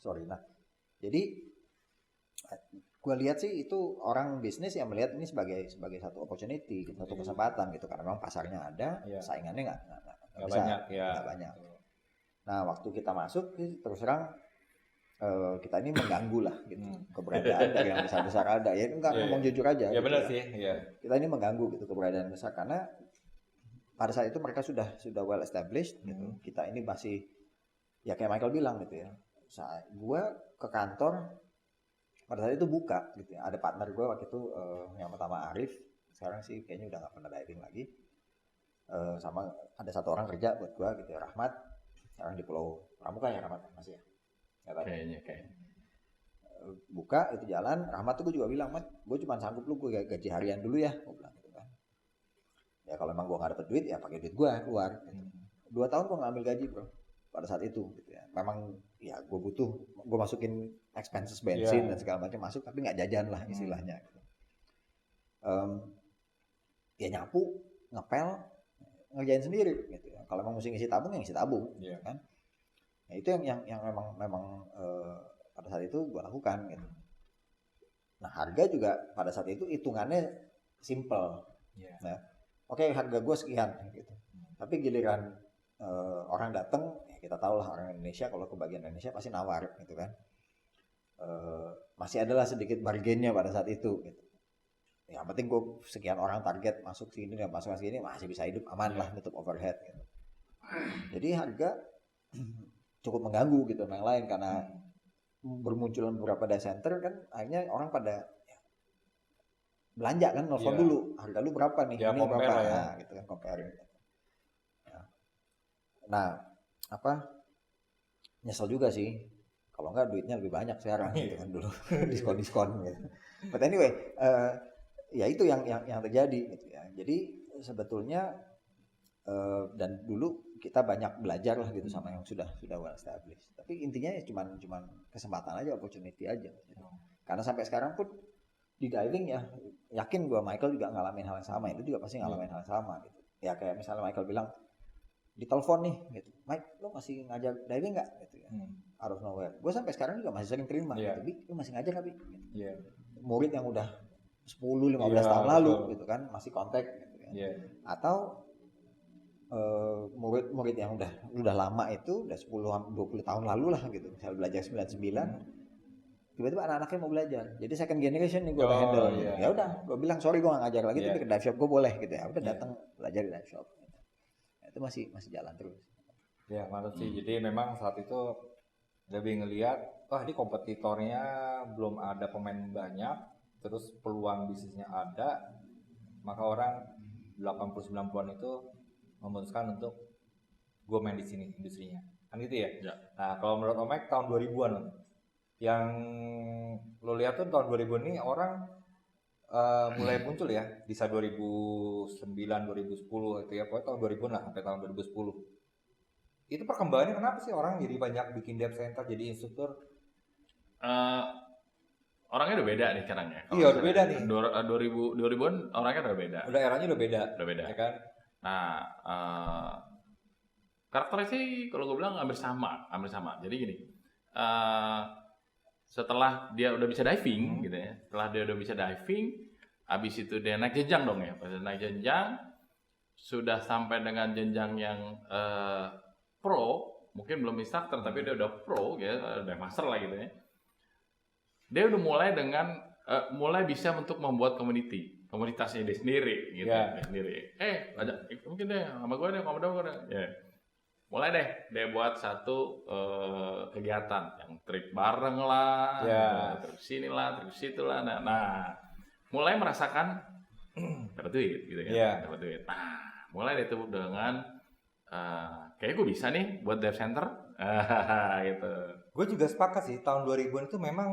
Sorry, nah. Jadi gue lihat sih itu orang bisnis yang melihat ini sebagai satu opportunity, satu kesempatan gitu, karena memang pasarnya ada, saingannya nggak banyak. Nah, waktu kita masuk terus terang kita ini mengganggu lah gitu keberadaan dari yang besar-besar ada ya, enggak ngomong jujur aja. Ya gitu benar sih, ya. Kita ini mengganggu gitu keberadaan besar karena pada saat itu mereka sudah well established gitu. Kita ini masih ya kayak Michael bilang gitu ya. Saat gue ke kantor pada saat itu buka gitu ya. Ada partner gue waktu itu yang pertama Arif, sekarang sih kayaknya udah nggak pernah diving lagi. Sama ada satu orang kerja buat gue gitu ya, Rahmat. Sekarang di Pulau Pramuka ya Rahmat masih ya. Kayaknya. Buka itu jalan, Rahmat tuh gue juga bilang, Mat, gue cuma sanggup lu gue gaji harian dulu ya, gue bilang gitu kan. Ya kalau emang gue nggak dapet duit ya pakai duit gue keluar. Gitu. 2 tahun gue nggak ambil gaji bro pada saat itu. Gitu ya. Memang ya gue butuh, gue masukin expenses bensin dan segala macam masuk, tapi nggak jajan lah istilahnya. Gitu. Ya nyapu, ngepel, ngerjain sendiri. Gitu ya. Kalau emang mesti ngisi tabung, ya ngisi tabung, kan. Nah, itu yang memang pada saat itu gue lakukan gitu. Nah harga juga pada saat itu hitungannya simple. Nah, oke, harga gue sekian gitu. Tapi giliran orang datang, ya kita tahu lah orang Indonesia kalau ke bagian Indonesia pasti nawar gitu kan. Masih adalah sedikit bargainnya pada saat itu gitu. Yang penting gue sekian orang target masuk sini dan masuk sini masih bisa hidup aman lah, nutup overhead gitu. Jadi harga cukup mengganggu gitu yang lain karena bermunculan beberapa data center kan akhirnya orang pada belanja kan, nelfon dulu harga lu berapa nih, ini berapa ya. Nah, gitu kan comparing. Nah apa nyesel juga sih kalau nggak duitnya lebih banyak sekarang gitu kan dulu diskon gitu. But anyway ya itu yang terjadi gitu ya. Jadi sebetulnya dan dulu kita banyak belajar lah gitu sama yang sudah well established. Tapi intinya ya cuman kesempatan aja, opportunity aja. Gitu. Karena sampai sekarang pun di diving ya yakin gue Michael juga ngalamin hal yang sama, itu juga pasti ngalamin hal yang sama gitu. Ya kayak misalnya Michael bilang ditelepon nih gitu, Mike lo masih ngajar diving nggak gitu ya, out of nowhere. Gue sampai sekarang juga masih sering terima gitu, Bi lo masih ngajar nggak Bi? Gitu. Murid yang udah 10-15 tahun lalu gitu kan masih kontak gitu kan. Atau murid yang udah lama itu udah 10-20 tahun lalu lah gitu, misalnya belajar 99 tiba-tiba anak-anaknya mau belajar, jadi second generation nih gue handle gitu. Ya udah gue bilang sorry gue nggak ngajar lagi tapi ke dive shop gue boleh gitu ya, udah datang belajar di dive shop gitu. Nah, itu masih jalan terus ya. Mantap sih. Jadi memang saat itu lebih ngelihat ini kompetitornya belum ada pemain banyak, terus peluang bisnisnya ada, maka orang 80-90an itu memutuskan untuk gue main di sini industrinya kan gitu ya. Nah kalau menurut Om Mike tahun 2000-an yang lo lihat tuh tahun 2000 ini orang mulai muncul ya bisa 2009 2010 itu ya, pokoknya tahun 2000 lah sampai tahun 2010 itu perkembangannya kenapa sih orang jadi banyak bikin dive center jadi instruktur? Orangnya udah beda nih sekarang ya. Iya udah beda nih. 2000-an orangnya udah beda. Udah eranya udah beda. Ya kan? Nah, karakternya sih kalau gue bilang hampir sama. Jadi gini, setelah dia udah bisa diving gitu ya, habis itu dia naik jenjang dong ya. Pas naik jenjang, sudah sampai dengan jenjang yang pro, mungkin belum instructor tapi dia udah pro ya, udah master lah gitu ya. Dia udah mulai dengan mulai bisa untuk membuat komunitasnya dia sendiri gitu dia sendiri. Mungkin deh sama gue deh, mulai deh dia buat satu kegiatan yang trip bareng lah, trip sini lah, trip situ lah. Nah mulai merasakan dapat duit gitu kan, dapat duit. Nah mulai deh tuh dengan kayaknya gue bisa nih buat dive center gitu. Gue juga sepakat sih tahun 2000-an itu memang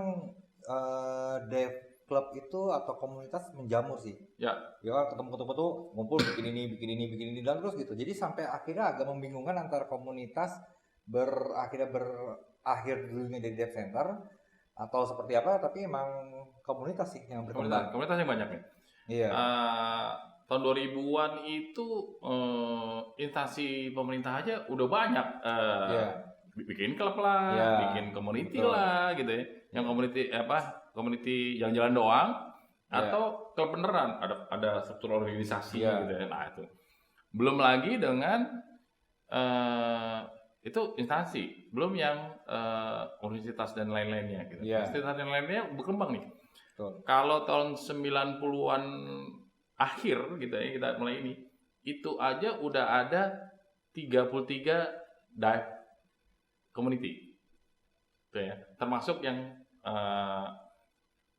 dive club itu atau komunitas menjamur sih. Ya ketemu tuh ngumpul bikin ini dan terus gitu. Jadi sampai akhirnya agak membingungkan antara komunitas berakhir dulunya dari dive center atau seperti apa, tapi emang komunitas sih yang berkembang. Komunitas yang banyak ya. Iya. Tahun 2000-an itu instansi pemerintah aja udah banyak bikin klub lah, bikin community lah gitu ya. Yang community yang jalan doang atau klub beneran, ada struktur organisasi gitu ya. Nah itu belum lagi dengan Itu instansi, belum yang universitas dan lain-lainnya gitu. Iya. Universitas dan lainnya berkembang nih. Betul. Kalau tahun 90-an akhir gitu ya kita mulai ini, itu aja udah ada 33 dive community. Gitu ya. Termasuk yang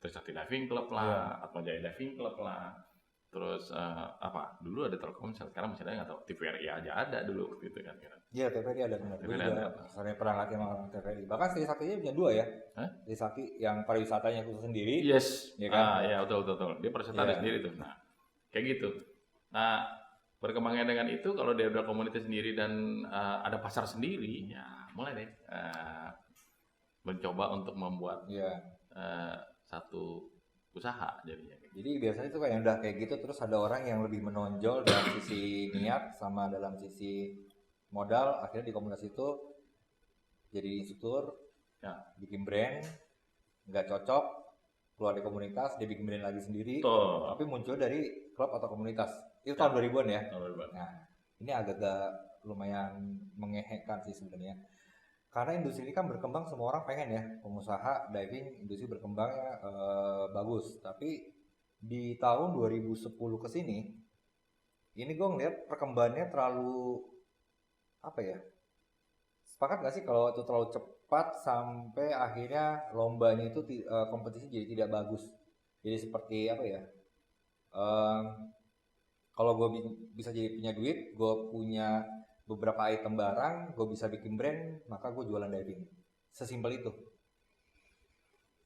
Trisakti Diving Club lah, Atma Jaya Diving Club lah. Terus apa? Dulu ada Telkomsel, sekarang masih ada nggak tahu. TVRI aja ada dulu gitu kan. Iya, TVRI ada benar. Gue TVRI juga ada. sering pernah latih sama orang TVRI. Bahkan Trisaktinya punya 2 ya. Hah? Trisakti yang pariwisatanya khusus sendiri. Yes, Iya kan? ya betul. Dia pariwisata Iya. sendiri tuh. Nah, kayak gitu. Nah, berkembangnya dengan itu, kalau dia udah komunitas sendiri dan ada pasar sendiri, ya mulai deh mencoba untuk membuat Iya. satu usaha jadinya. Jadi biasanya itu kayak udah kayak gitu, terus ada orang yang lebih menonjol dalam sisi niat sama dalam sisi modal, akhirnya di komunitas itu jadi instruktur, Ya. bikin brand, nggak cocok, keluar dari komunitas, dia bikin brand lagi sendiri, Tuh. tapi muncul dari klub atau komunitas. Itu tahun 2000-an ya. Nah, ini agak-agak lumayan mengehekkan sih sebenarnya. Karena industri ini kan berkembang, semua orang pengen ya, pengusaha diving industri berkembangnya bagus. Tapi di tahun 2010 ke sini, ini gue ngeliat perkembangannya terlalu apa ya? Sepakat nggak sih kalau itu terlalu cepat sampai akhirnya lombanya itu kompetisi jadi tidak bagus. Jadi seperti apa ya? Kalau gue bisa jadi punya duit, gue punya beberapa item barang, gue bisa bikin brand, maka gue jualan diving. Sesimpel itu.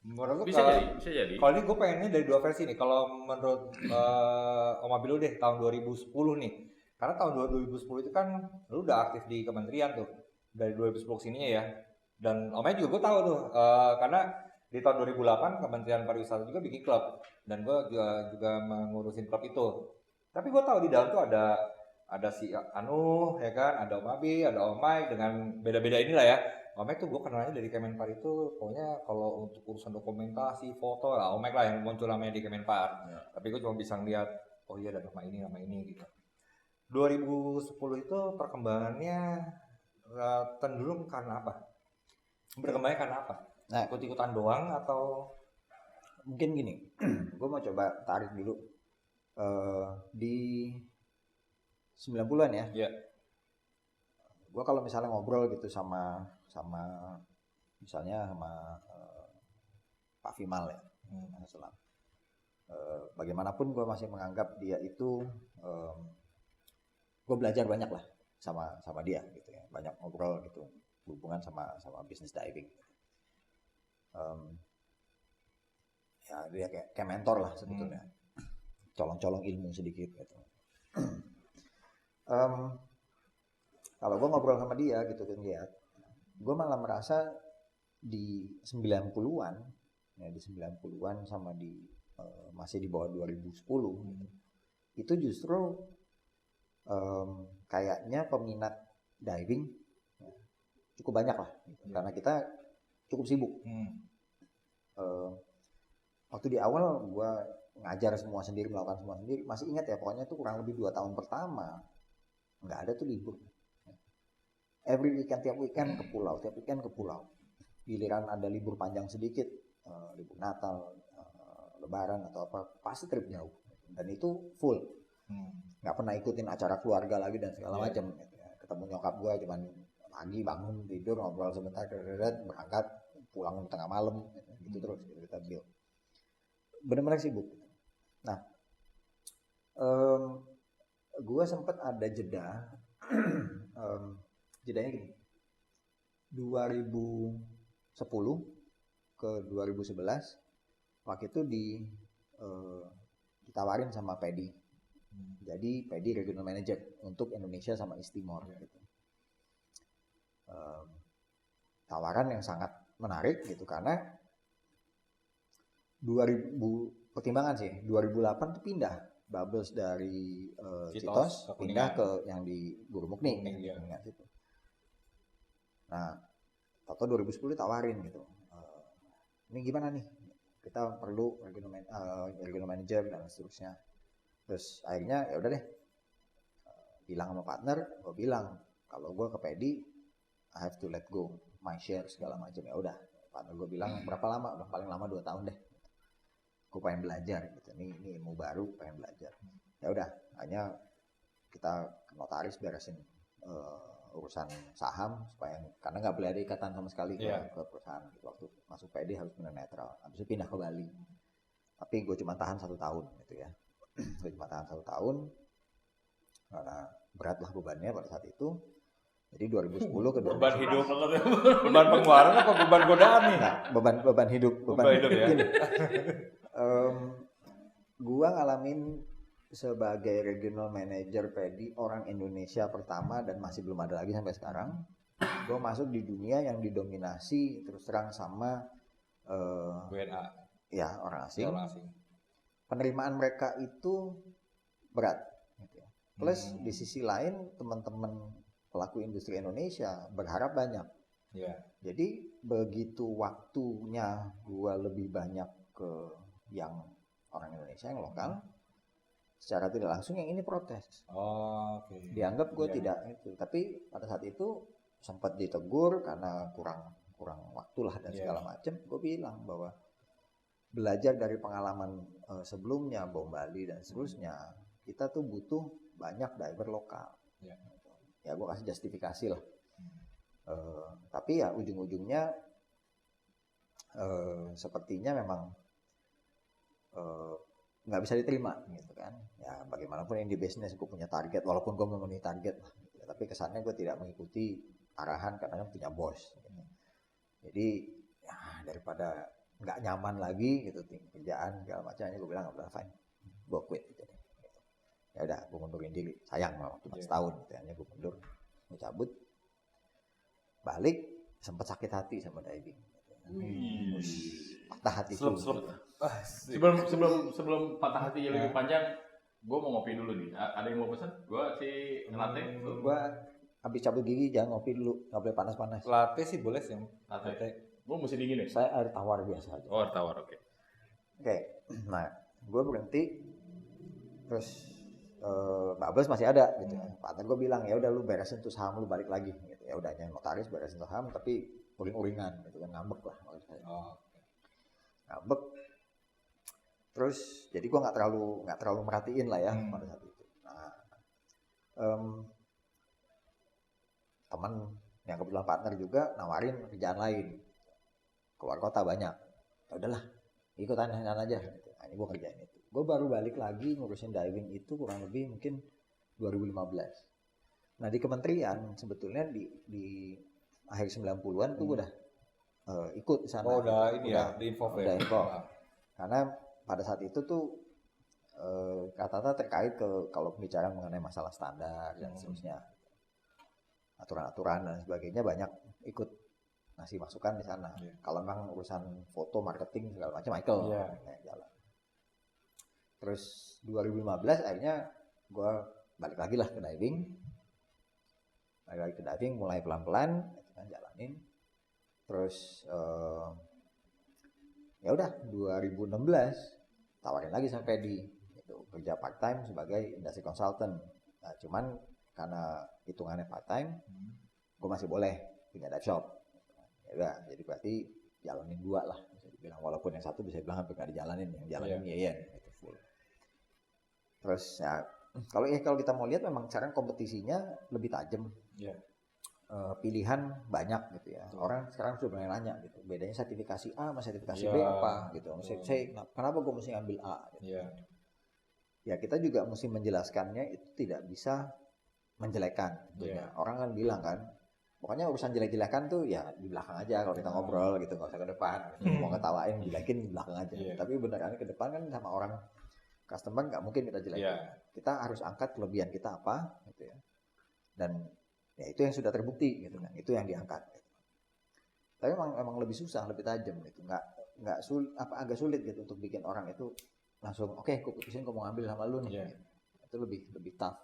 Menurut Bisa jadi. Kalau ini gue pengennya dari 2 versi nih. Kalau menurut Om Abilu deh tahun 2010 nih. Karena tahun 2010 itu kan lu udah aktif di kementerian tuh. Dari 2010 sininya ya. Dan Omnya juga gue tahu tuh. Karena di tahun 2008 Kementerian Pariwisata juga bikin klub. Dan gue juga mengurusin klub itu. Tapi gue tahu di dalam tuh ada si Anu ya kan, ada Om Abi, ada Om Mai dengan beda-beda inilah ya. Om Mai tuh gue kenalnya dari Kemenpar itu, pokoknya kalau untuk urusan dokumentasi, foto lah, Om Mai lah yang muncul namanya di Kemenpar. Ya. Tapi gue cuma bisa ngeliat, oh iya ada nama ini gitu. 2010 itu perkembangannya cenderung karena apa? Berkembangnya karena apa? Nah, Ikut-ikutan doang atau? mungkin gini, gue mau coba tarik dulu di 90-an ya. Iya. Gue kalau misalnya ngobrol gitu sama misalnya sama Pak Vimal ya, Selam. Bagaimanapun gue masih menganggap dia itu, gue belajar banyak lah sama dia gitu ya, banyak ngobrol gitu hubungan sama bisnis diving. Ya dia kayak mentor lah sebetulnya, colong-colong ilmu sedikit gitu. Kalau gue ngobrol sama dia gitu kan lihat, gue malah merasa di 90-an ya, di 90-an sama di masih di bawah 2010 gitu, itu justru kayaknya peminat diving ya, cukup banyak lah gitu. Karena kita cukup sibuk. Waktu di awal gue ngajar semua sendiri, melakukan semua sendiri, masih ingat ya, pokoknya tuh kurang lebih 2 tahun pertama nggak ada tuh libur. Every weekend, tiap weekend ke pulau. Giliran ada libur panjang sedikit, libur Natal, Lebaran atau apa, pasti trip jauh. Dan itu full. Nggak pernah ikutin acara keluarga lagi dan segala macam. Ketemu nyokap gue cuman pagi bangun tidur ngobrol sebentar, berangkat pulang tengah malam, gitu terus kita build. Benar-benar sibuk. Nah, gue sempat ada jeda. Jedanya gini, 2010 ke 2011 waktu itu ditawarin sama Pedi. Jadi Pedi regional manager untuk Indonesia sama East Timor gitu. Tawaran yang sangat menarik gitu, karena 2000 pertimbangan sih, 2008 tuh pindah Bubbles dari Citos pindah ke yang di Burumukni gitu. Nah, tato 2010 tawarin gitu. Ini gimana nih? Kita perlu regional manager dan seterusnya. Terus akhirnya ya udah deh. Bilang sama partner, gue bilang kalau gue ke Pedi I have to let go my share segala macam. Ya udah, partner gue bilang berapa lama? Udah paling lama 2 tahun deh. Gue pengen belajar gitu. Ini ilmu baru, pengen belajar. Ya udah, hanya kita ke notaris beresin urusan saham supaya karena nggak boleh ada ikatan sama sekali ke perusahaan gitu. Waktu masuk PD harus benar netral. Habis itu pindah ke Bali. Tapi gue cuma tahan 1 tahun gitu ya. Gue cuma tahan 1 tahun karena berat lah bebannya pada saat itu. Jadi 2010 ke 2011. Beban hidup, beban pengeluaran apa beban godaan nih? Nah, beban hidup, beban hidup ya. Gua ngalamin sebagai regional manager PD orang Indonesia pertama dan masih belum ada lagi sampai sekarang. Gua masuk di dunia yang didominasi terus terang sama WNA. Ya, orang asing. Orang asing. Penerimaan mereka itu berat. Gitu ya. Plus di sisi lain teman-teman pelaku industri Indonesia berharap banyak. Yeah. Jadi begitu waktunya gua lebih banyak ke yang orang Indonesia yang lokal, secara tidak langsung yang ini protes. Oh, oke. Dianggap gue tidak itu. Tapi pada saat itu sempat ditegur karena kurang waktu lah dan segala macam. Gue bilang bahwa belajar dari pengalaman sebelumnya, Bom Bali dan seterusnya, kita tuh butuh banyak diver lokal. Ya gue kasih justifikasi lah. Tapi ya ujung-ujungnya sepertinya memang nggak bisa diterima gitu kan. Ya bagaimanapun yang di bisnis gue punya target, walaupun gue memenuhi target lah, gitu. Tapi kesannya gue tidak mengikuti arahan karena kan punya bos gitu. Jadi ya daripada nggak nyaman lagi gitu kerjaan segala macamnya, gue bilang udah fine, gue quit gitu. Ya udah gue mundurin diri, sayang lah waktu setahun gitu ya, gue mundur, gue cabut, balik sempat sakit hati sama diving. Patah hati tuh. Sebelum patah hati yang lebih panjang, gue mau ngopi dulu nih. Ada yang mau pesan? Gue si latte. Gue habis cabut gigi jangan ngopi dulu, nggak boleh panas-panas. Latte sih boleh sih. Latte. Gue mesti dingin ya. Saya air tawar biasa aja. Oh air tawar, oke. Oke, nah gue berhenti, terus Babes masih ada gitu. Partner gue bilang ya udah lu beresin tuh saham lu balik lagi. Gitu. Ya udah yang notaris beresin saham tapi uring-uringan gitu kan, ngambek lah. Ngambek. Terus jadi gue nggak terlalu merhatiin lah ya pada saat itu. Nah, teman yang kebetulan partner juga nawarin kerjaan lain, keluar kota banyak. Ya udahlah, ikutan aja. Gitu. Nah, ini gue kerjain itu. Gue baru balik lagi ngurusin diving itu kurang lebih mungkin 2015. Nah di kementerian sebetulnya di akhir 90-an tuh gue udah ikut di sana. Oh udah ini ya, di info udah info. Karena pada saat itu tuh kata-kata terkait ke kalau pembicaraan mengenai masalah standar dan seterusnya, aturan-aturan dan sebagainya banyak ikut ngasih masukan di sana. Kalau memang urusan foto marketing segala macam Michael yang jalan. Terus 2015 akhirnya gue balik lagi lah ke diving. Balik lagi ke diving mulai pelan-pelan kan jalanin. Terus ya udah 2016 tawarin lagi sama Pedi gitu, kerja part time sebagai industry consultant. Nah, cuman karena hitungannya part time, gue masih boleh punya dive shop. Ya udah, jadi berarti jalanin 2 lah bisa dibilang, walaupun yang satu bisa dibilang hampir nggak dijalanin, yang jalanin itu full. Terus ya kalau kita mau lihat memang sekarang kompetisinya lebih tajam. Pilihan banyak gitu ya. Orang sekarang sudah mulai nanya gitu. Bedanya sertifikasi A sama sertifikasi B apa gitu. Saya kenapa gue mesti ngambil A gitu. Ya kita juga mesti menjelaskannya itu tidak bisa menjelekkan gitu ya. Orang kan bilang kan, pokoknya urusan jelek-jelekan tuh ya di belakang aja kalau kita ngobrol gitu, nggak usah ke depan. Mau ngetawain, jelekin di belakang aja. Tapi beneran ke depan kan sama orang customer nggak mungkin kita jelekin. Kita harus angkat kelebihan kita apa gitu ya. Dan ya itu yang sudah terbukti gitu kan, itu yang diangkat. Gitu. Tapi emang lebih susah, lebih tajam gitu, agak sulit gitu untuk bikin orang itu langsung oke, gue putusin gue mau ngambil sama lu nih. Gitu. Itu lebih tough.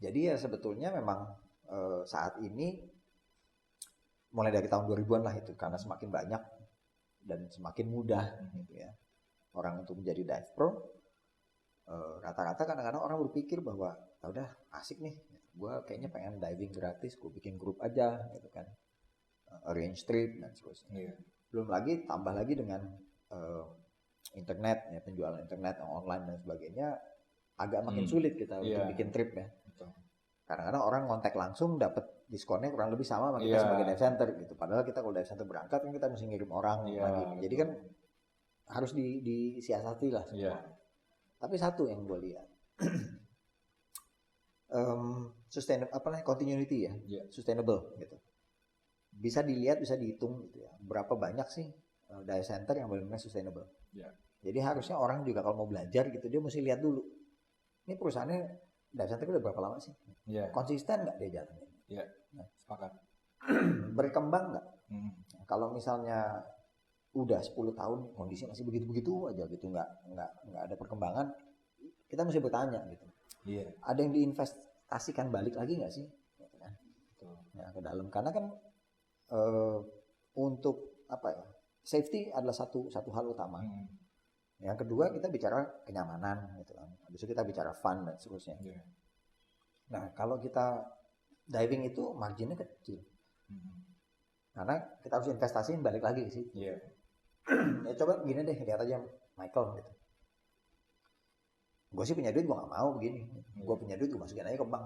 Jadi ya sebetulnya memang saat ini mulai dari tahun 2000-an lah itu, karena semakin banyak dan semakin mudah gitu ya orang untuk menjadi dive pro. Rata-rata kadang-kadang orang berpikir bahwa udah asik nih gue kayaknya pengen diving gratis, gue bikin grup aja gitu kan, arrange trip dan seterusnya. Belum lagi tambah lagi dengan internet ya, penjualan internet online dan sebagainya, agak makin sulit kita untuk bikin trip ya. Kadang-kadang orang kontak langsung dapat diskonnya kurang lebih sama sama kita sebagai dive center gitu. Padahal kita kalau dive center berangkat kan kita mesti ngirim orang lagi. Jadi kan harus disiasati lah semua. Tapi satu yang gue lihat, sustainable continuity ya, sustainable gitu. Bisa dilihat, bisa dihitung gitu ya. Berapa banyak sih dive center yang benar-benar sustainable. Jadi harusnya orang juga kalau mau belajar gitu dia mesti lihat dulu. Ini perusahaannya dive center udah berapa lama sih? Konsisten nggak dia jalannya? Nah, sepakat. Berkembang nggak? Kalau misalnya udah 10 tahun kondisi masih begitu-begitu aja gitu, nggak ada perkembangan, kita mesti bertanya gitu. Ada yang diinvestasikan balik lagi nggak sih? Gitu kan? Ya, ke dalam, karena kan untuk apa ya? Safety adalah satu hal utama. Yang kedua kita bicara kenyamanan gitu kan. Habis itu kita bicara fun dan seterusnya. Nah, kalau kita diving itu marginnya kecil. Karena kita harus investasiin balik lagi sih. Ya coba gini deh, lihat aja Michael gitu. Gue sih punya duit, gue gak mau begini. Gue punya duit, gue masukin aja ke bank.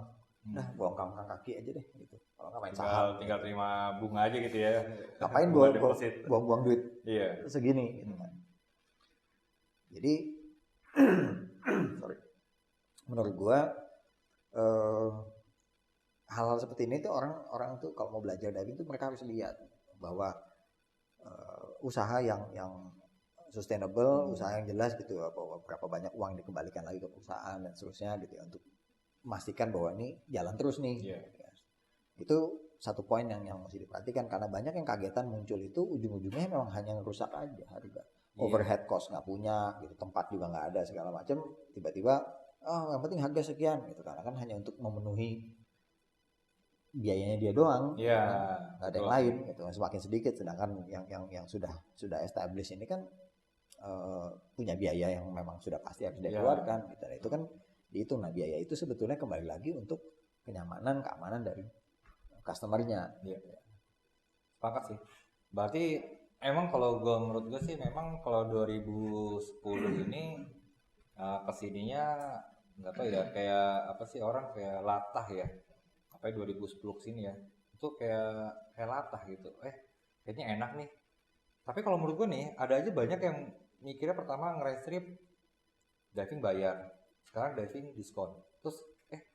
Nah, gue angkat kaki aja deh gitu. Kalau nggak main saham. Tinggal terima bunga aja gitu ya. Ngapain gue buang-buang duit segini gitu kan. Jadi menurut gue hal-hal seperti ini tuh orang tuh kalau mau belajar diving tuh mereka harus lihat bahwa usaha yang sustainable, usaha yang jelas gitu, berapa banyak uang dikembalikan lagi ke perusahaan dan seterusnya gitu ya, untuk memastikan bahwa ini jalan terus nih. Itu satu poin yang mesti diperhatikan, karena banyak yang kagetan muncul itu ujung-ujungnya memang hanya ngerusak aja harga. Overhead cost nggak punya gitu, tempat juga nggak ada segala macam, tiba-tiba yang penting harga sekian gitu, karena kan hanya untuk memenuhi biayanya dia doang, nggak ada yang lain gitu. Semakin sedikit, sedangkan yang sudah established ini kan punya biaya yang memang sudah pasti harus dia keluarkan gitu. Itu kan dihitung. Nah, biaya itu sebetulnya kembali lagi untuk kenyamanan, keamanan dari customernya. Sepakat sih. Berarti emang kalau menurut gue sih memang kalau 2010 ini kesininya nggak tahu ya, kayak apa sih, orang kayak latah ya. Apa 2010 kesini ya, itu kayak latah gitu. Kayaknya enak nih. Tapi kalau menurut gue nih, ada aja banyak yang mikirnya pertama nge-race trip diving bayar, sekarang diving diskon, terus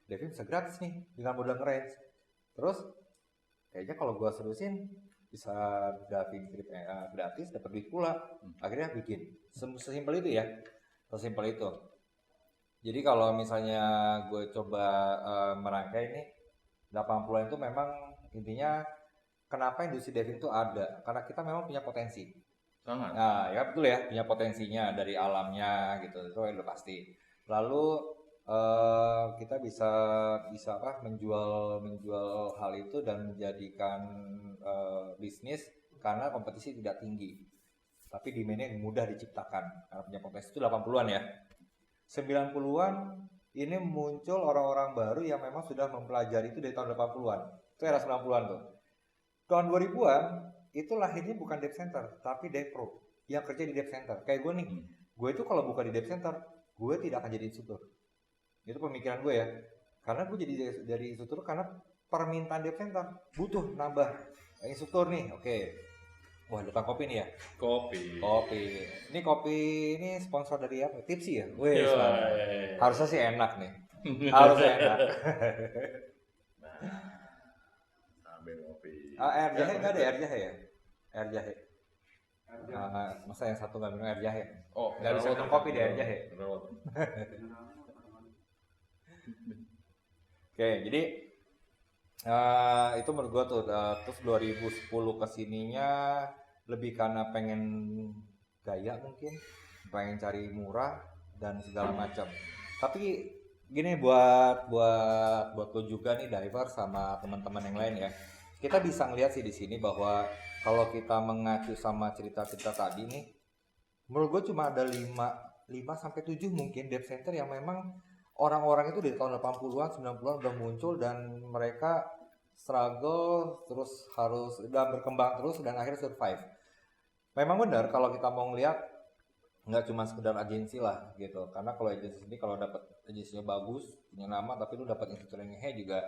diving bisa gratis nih dengan modal nge-race. Terus kayaknya kalau gue serusin bisa diving trip gratis, dapat duit pula. Akhirnya bikin sesimpel itu ya, sesimpel itu. Jadi kalau misalnya gue coba merangkai ini 80-an itu memang intinya kenapa industri diving itu ada, karena kita memang punya potensi. Nah, ya betul ya, punya potensinya dari alamnya gitu, itu udah pasti. Lalu kita bisa menjual hal itu dan menjadikan bisnis karena kompetisi tidak tinggi, tapi demand-nya mudah diciptakan karena punya potensi. Itu 80-an ya. 90-an ini muncul orang-orang baru yang memang sudah mempelajari itu dari tahun 80-an. Itu era 90-an tuh. Tahun 2000-an itu lahirnya bukan dive center, tapi dive pro yang kerja di dive center. Kayak gue nih, gue itu kalau buka di dive center, gue tidak akan jadi instruktur. Itu pemikiran gue ya. Karena gue jadi dari instruktur karena permintaan dive center butuh nambah instruktur nih. Oke. Wah, datang kopi nih ya. Kopi. Ini kopi ini sponsor dari apa? Tipsy ya? Wih, harusnya sih enak nih. Harusnya enak. Ambil kopi. Air jahe nggak ada air jahe ya? Air jahe. Masa yang satu nggak minum air jahe? Oh, nggak bisa minum kopi di air jahe. Oke, jadi itu menurut gua tuh. Terus 2010 kesininya lebih karena pengen gaya mungkin, pengen cari murah dan segala macam. Tapi gini, buat lo juga nih diver sama teman-teman yang lain ya, kita bisa ngeliat sih di sini bahwa kalau kita mengacu sama cerita-cerita tadi nih, menurut gue cuma ada 5 sampai 7 mungkin dive center yang memang orang-orang itu dari tahun 80-an, 90-an udah muncul dan mereka struggle terus harus dan berkembang terus dan akhirnya survive. Memang benar kalau kita mau ngelihat nggak cuma sekedar agensi lah gitu. Karena kalau agensi ini kalau dapat agensinya bagus, punya nama tapi lu dapat institusi yang ngehe juga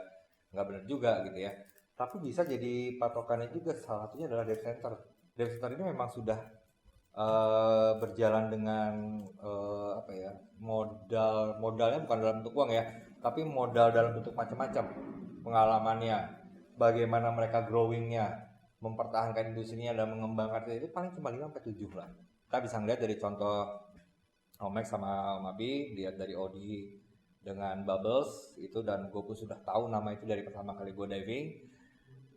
nggak benar juga gitu ya. Tapi bisa jadi patokannya juga salah satunya adalah dev center. Dev center ini memang sudah berjalan dengan apa ya, modalnya bukan dalam bentuk uang ya, tapi modal dalam bentuk macam-macam, pengalamannya, bagaimana mereka growingnya, mempertahankan industrinya dan mengembangkan itu paling cuma 5-7 lah. Kita bisa ngeliat dari contoh Omex sama Mabi, lihat dari Odi dengan Bubbles itu, dan gue pun sudah tahu nama itu dari pertama kali gue diving.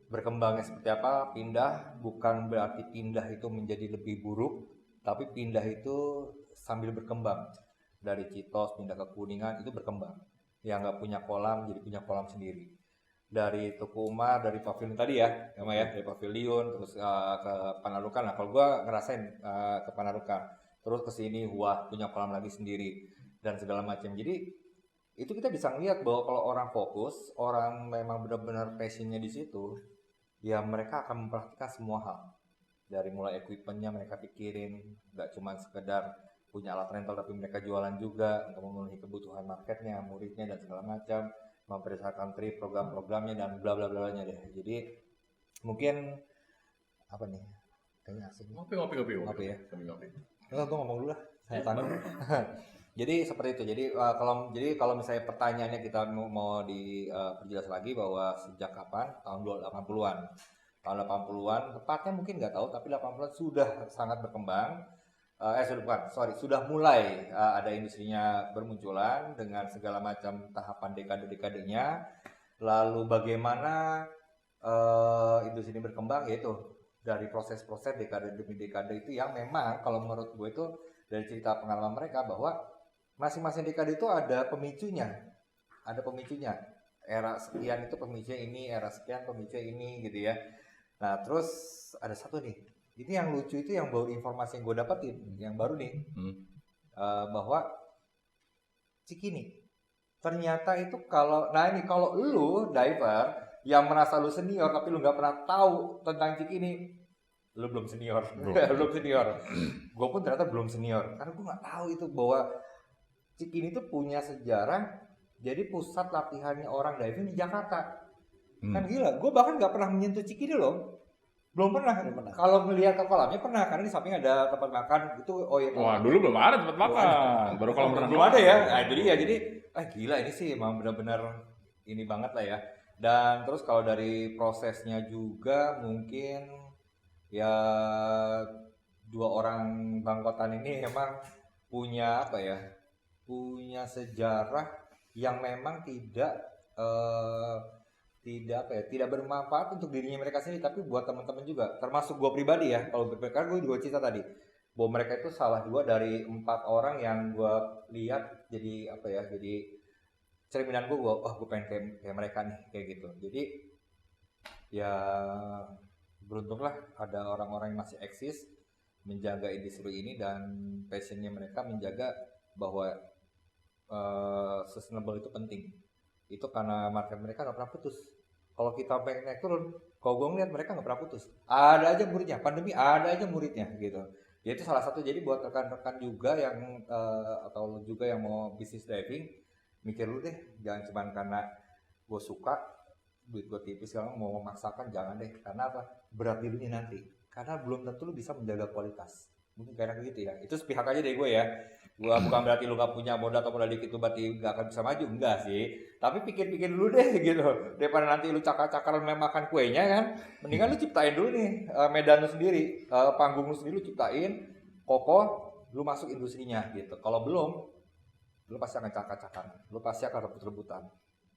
Berkembangnya seperti apa, pindah bukan berarti pindah itu menjadi lebih buruk, tapi pindah itu sambil berkembang. Dari Citos pindah ke Kuningan itu berkembang, yang nggak punya kolam jadi punya kolam sendiri. Dari Tuku Umar, dari pavilion tadi ya dari pavilion terus ke Panarukan. Nah kalau gue ngerasain ke Panarukan, terus ke sini wah punya kolam lagi sendiri dan segala macam. Jadi itu kita bisa ngeliat bahwa kalau orang fokus, orang memang benar-benar passionnya di situ, ya mereka akan mempraktikkan semua hal. Dari mulai equipmentnya mereka pikirin, nggak cuma sekedar punya alat rental tapi mereka jualan juga untuk memenuhi kebutuhan marketnya, muridnya dan segala macam, mempersiapkan trip, program-programnya dan bla bla blanya deh. Jadi mungkin apa nih? Kayaknya asik. Ngopi ya. Enggak, gue ngomong dulu lah. Saya tanggung. Jadi seperti itu. Jadi kalau misalnya pertanyaannya kita mau diperjelas lagi bahwa sejak kapan? Tahun 80-an. Tahun 80-an, tepatnya mungkin nggak tahu, tapi 80-an sudah sangat berkembang. Sudah mulai ada industrinya bermunculan dengan segala macam tahapan dekade-dekadenya. Lalu bagaimana industri ini berkembang, yaitu dari proses-proses dekade demi dekade itu yang memang kalau menurut gue itu dari cerita pengalaman mereka bahwa masing-masing dekade itu ada pemicunya. Era sekian itu pemicunya ini, era sekian pemicunya ini gitu ya. Nah terus ada satu nih, ini yang lucu itu yang baru informasi yang gue dapetin, yang baru nih, bahwa Cikini ternyata itu kalau lu diver yang merasa lu senior tapi lu nggak pernah tahu tentang Cikini, lu belum senior. Belum senior. Gue pun ternyata belum senior karena gue nggak tahu itu bahwa Cikini itu punya sejarah jadi pusat latihannya orang diving di Jakarta. Kan gila, gue bahkan nggak pernah menyentuh Cikini loh. Belum pernah. Kalau ngelihat ke kolamnya pernah, karena di samping ada tempat makan itu. Wah, dulu belum ada tempat makan. Baru kolam renang. Belum ada ya. Nah, itu dia. Jadi gila ini sih emang benar-benar ini banget lah ya. Dan terus kalau dari prosesnya juga mungkin ya dua orang bangkotan ini emang punya apa ya? Punya sejarah yang memang tidak bermanfaat untuk dirinya mereka sendiri, tapi buat teman-teman juga, termasuk gue pribadi ya. Kalau berpikir gue juga cerita tadi bahwa mereka itu salah 2 dari 4 orang yang gue lihat jadi jadi cerminan gue pengen kayak mereka nih, kayak gitu. Jadi ya beruntunglah ada orang-orang yang masih eksis menjaga industri ini dan passionnya mereka menjaga bahwa sustainable itu penting. Itu karena market mereka nggak pernah putus. Kalau kita pengen naik turun, kalau gue ngeliat mereka nggak pernah putus. Ada aja muridnya, pandemi ada aja muridnya gitu. Ya itu salah satu. Jadi buat rekan-rekan juga yang atau juga yang mau bisnis diving, mikir dulu deh, jangan cuma karena gue suka, duit gue tipis sekarang mau memaksakan, jangan deh. Karena apa? Berat dirinya nanti. Karena belum tentu lu bisa menjaga kualitas. Mungkin kayak gitu ya. Itu sepihak aja dari gue ya. Gua bukan berarti lu gak punya modal atau modal dikit itu berarti gak akan bisa maju, enggak sih. Tapi pikir-pikir dulu deh gitu. Daripada nanti lu cakar-cakaran makan kuenya kan, mendingan lu ciptain dulu nih medan lu sendiri, panggung lu sendiri lu ciptain, kokoh, lu masuk industrinya gitu. Kalau belum, lu pasti akan cakar-cakaran, lu pasti akan rebut-rebutan.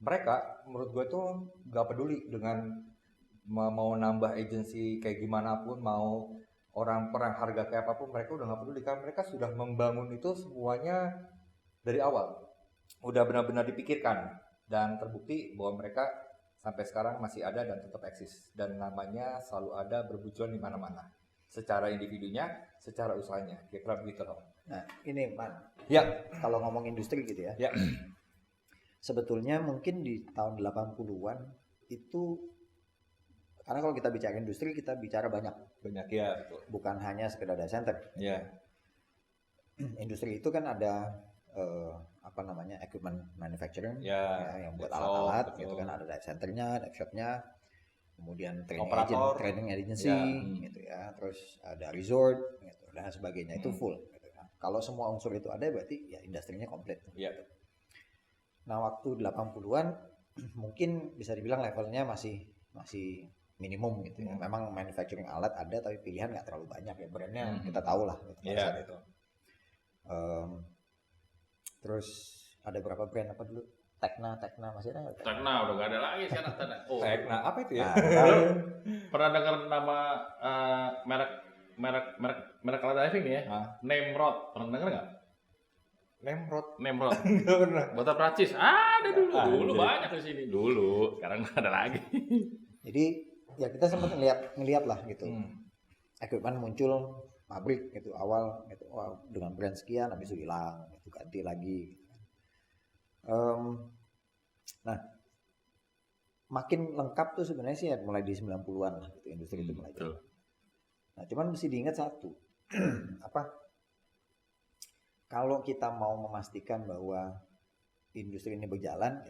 Mereka menurut gue tuh gak peduli dengan mau nambah agensi kayak gimana pun, mau orang perang harga kayak apapun, mereka udah nggak peduli karena mereka sudah membangun itu semuanya dari awal, udah benar-benar dipikirkan dan terbukti bahwa mereka sampai sekarang masih ada dan tetap eksis dan namanya selalu ada bermunculan di mana-mana, secara individunya, secara usahanya, kira-kira begitu loh. Nah ini Man, ya kalau ngomong industri gitu ya, sebetulnya mungkin di tahun 80-an itu, karena kalau kita bicara industri kita bicara banyak ya, betul. bukan hanya sekedar data center. Ya. Industri itu kan ada apa namanya, equipment manufacturing Ya, yang buat shop, alat-alat betul. gitu kan, ada data centernya, data shopnya, kemudian Operator. training agency Ya. gitu ya, terus ada resort gitu, dan sebagainya. Itu Hmm. full gitu kan. Kalau semua unsur itu ada berarti ya industrinya komplit. Ya. Nah, waktu 80-an mungkin bisa dibilang levelnya masih minimum gitu ya. Memang manufacturing alat ada tapi pilihan nggak terlalu banyak ya, brandnya kita tahu lah gitu, pada Iya. saat itu. Terus ada berapa brand apa dulu? Tekna masih ada nggak? Tekna udah gak ada lagi sekarang Tekna. Oh, Tekna apa itu ya? Nah, pernah dengar nama merek alat diving ya? Nemrod, pernah dengar nggak? Nemrod. Nemrod, Nggak pernah. buatan Prancis. Ada dulu Anjir. banyak di sini. Dulu, sekarang nggak ada lagi. jadi ya kita sempat ngeliat lah gitu. Equipment muncul pabrik gitu awal gitu, wah, dengan brand sekian habis itu hilang gitu, ganti lagi gitu. Nah, makin lengkap tuh sebenarnya sih ya mulai di 90-an lah gitu, industri itu mulai jalan. Nah, cuman mesti diingat satu apa, kalau kita mau memastikan bahwa industri ini berjalan,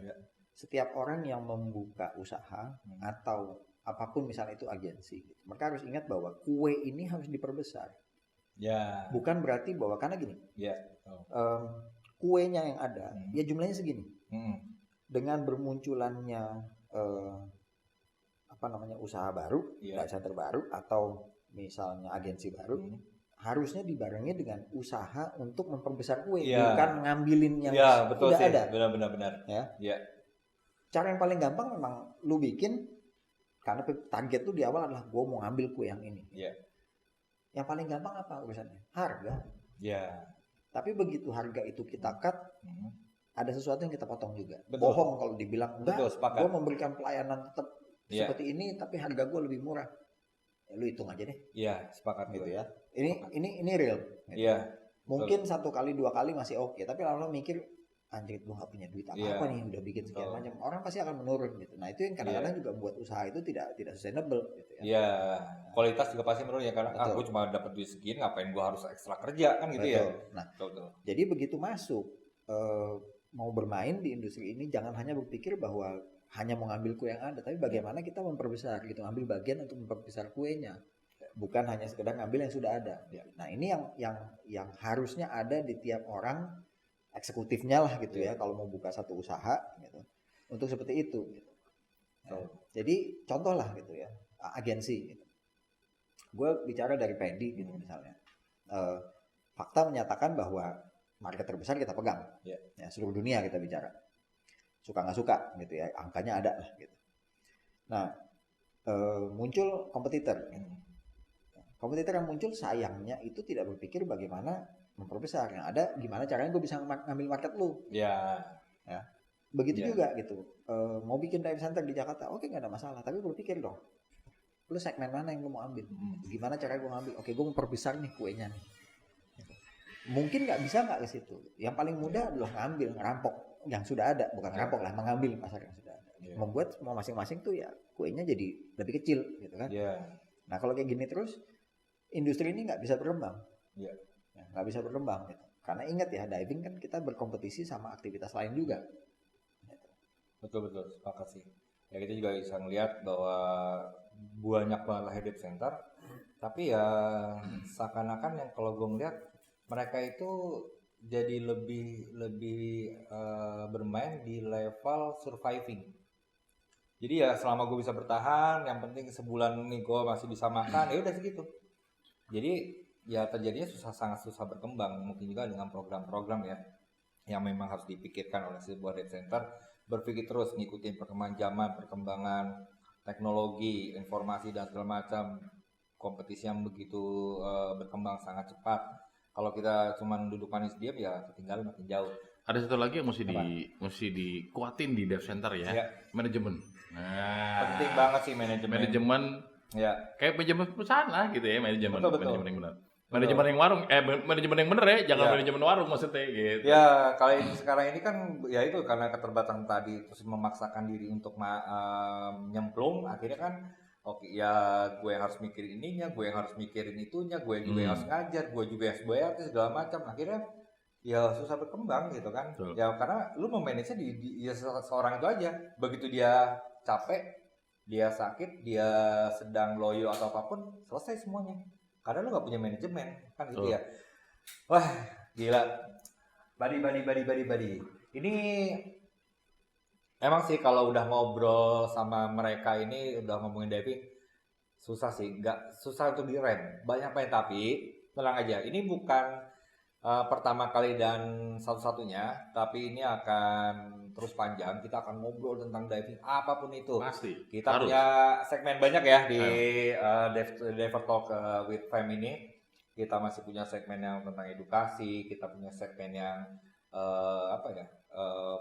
setiap orang yang membuka usaha atau apapun misalnya itu agensi, mereka harus ingat bahwa kue ini harus diperbesar. Ya. Bukan berarti bahwa karena gini, Ya. kuenya yang ada, ya jumlahnya segini. Dengan bermunculannya apa namanya, usaha baru, data center baru atau misalnya agensi baru, harusnya dibarengi dengan usaha untuk memperbesar kue, bukan ngambilin yang betul udah sih. ada. Benar. Ya. Cara yang paling gampang memang lu bikin, karena target lu di awal adalah gue mau ngambil kue yang ini. Iya. Yang paling gampang apa urusannya? Harga. Ya. Tapi begitu harga itu kita cut, ada sesuatu yang kita potong juga. Betul. Bohong kalau dibilang enggak, Betul, sepakat. gue memberikan pelayanan tetap seperti ini, tapi harga gue lebih murah. Ya, lu hitung aja deh. Iya, sepakat Gitu gue. ya. Ini real. Gitu. Iya. Mungkin 1 kali 2 kali masih oke, tapi lama-lama mikir, anjir gue gak punya duit apa nih, udah bikin sekian macam, orang pasti akan menurun gitu. Nah, itu yang kadang-kadang juga membuat usaha itu tidak sustainable gitu ya. Iya, kualitas juga pasti menurun ya, karena gue cuma dapat duit segini, ngapain gue harus ekstra kerja kan gitu. Betul. Ya. Nah, betul. jadi begitu masuk mau bermain di industri ini, jangan hanya berpikir bahwa hanya mau ngambil kue yang ada, tapi bagaimana kita memperbesar gitu, ngambil bagian untuk memperbesar kuenya, bukan hanya sekedar ngambil yang sudah ada. Nah, ini yang harusnya ada di tiap orang, eksekutifnya lah gitu ya, kalau mau buka satu usaha gitu, untuk seperti itu gitu. Jadi contoh lah gitu ya, agensi gitu. Gue bicara dari Pendi gitu misalnya, fakta menyatakan bahwa market terbesar kita pegang, ya, seluruh dunia kita bicara, suka nggak suka gitu ya, angkanya ada lah gitu. Nah, muncul kompetitor, kompetitor yang muncul sayangnya itu tidak berpikir bagaimana memperbesar, yang ada gimana caranya gue bisa ngambil market lu. Ya. Begitu juga gitu, mau bikin data center di Jakarta, oke, nggak ada masalah, tapi berpikir dong, lu segmen mana yang lu mau ambil, gimana caranya gue ngambil, oke gue mau perbesar nih kuenya nih. Mungkin nggak bisa nggak ke situ, yang paling mudah adalah ngambil, ngerampok yang sudah ada, bukan ngerampok lah, mengambil pasar yang sudah ada, membuat semua masing-masing tuh ya kuenya jadi lebih kecil gitu kan. Nah, kalau kayak gini terus, industri ini nggak bisa berkembang, nggak bisa berkembang gitu. Karena ingat ya, diving kan kita berkompetisi sama aktivitas lain juga. Betul, sepakat sih. Ya, kita juga bisa ngeliat bahwa banyak banget data center, tapi ya seakan-akan yang kalau gue ngeliat mereka itu jadi lebih bermain di level surviving. Jadi ya selama gue bisa bertahan, yang penting sebulan ini gue masih bisa makan, ya udah segitu. Jadi ya terjadinya sangat susah berkembang. Mungkin juga dengan program-program ya yang memang harus dipikirkan oleh sebuah data center, berpikir terus ngikutin perkembangan zaman, perkembangan teknologi, informasi dan segala macam, kompetisi yang begitu berkembang sangat cepat. Kalau kita cuma duduk manis diam ya ketinggalan makin jauh. Ada satu lagi yang mesti dikuatin di dev center ya, manajemen. Nah, penting banget sih manajemen. Ya, kayak manajemen perusahaan lah gitu ya, manajemen. Betul. Manajemen. Manajemen yang warung, manajemen yang bener ya, jangan Ya. manajemen warung maksudnya gitu. Ya, kalau ini sekarang ini kan ya itu karena keterbatasan tadi terus memaksakan diri untuk nyemplung, akhirnya kan oke ya gue yang harus mikirin ininya, gue yang harus mikirin itunya, gue juga yang harus ngajar, gue juga yang harus bayar segala macam. Akhirnya ya susah berkembang gitu kan. Betul. Ya karena lu memanage ya seorang itu aja. Begitu dia capek, dia sakit, dia sedang loyo atau apapun, selesai semuanya. Karena lu nggak punya manajemen kan gitu Betul. ya. Wah, gila. Badi. Ini emang sih kalau udah ngobrol sama mereka ini udah ngomongin diving susah sih, nggak susah untuk direm. Banyak tapi tenang aja. Ini bukan pertama kali dan satu-satunya, tapi ini akan terus panjang. Kita akan ngobrol tentang diving apapun itu. Pasti. Kita Harus. punya segmen banyak ya di Diver Talk with Fam ini. Kita masih punya segmen yang tentang edukasi, kita punya segmen yang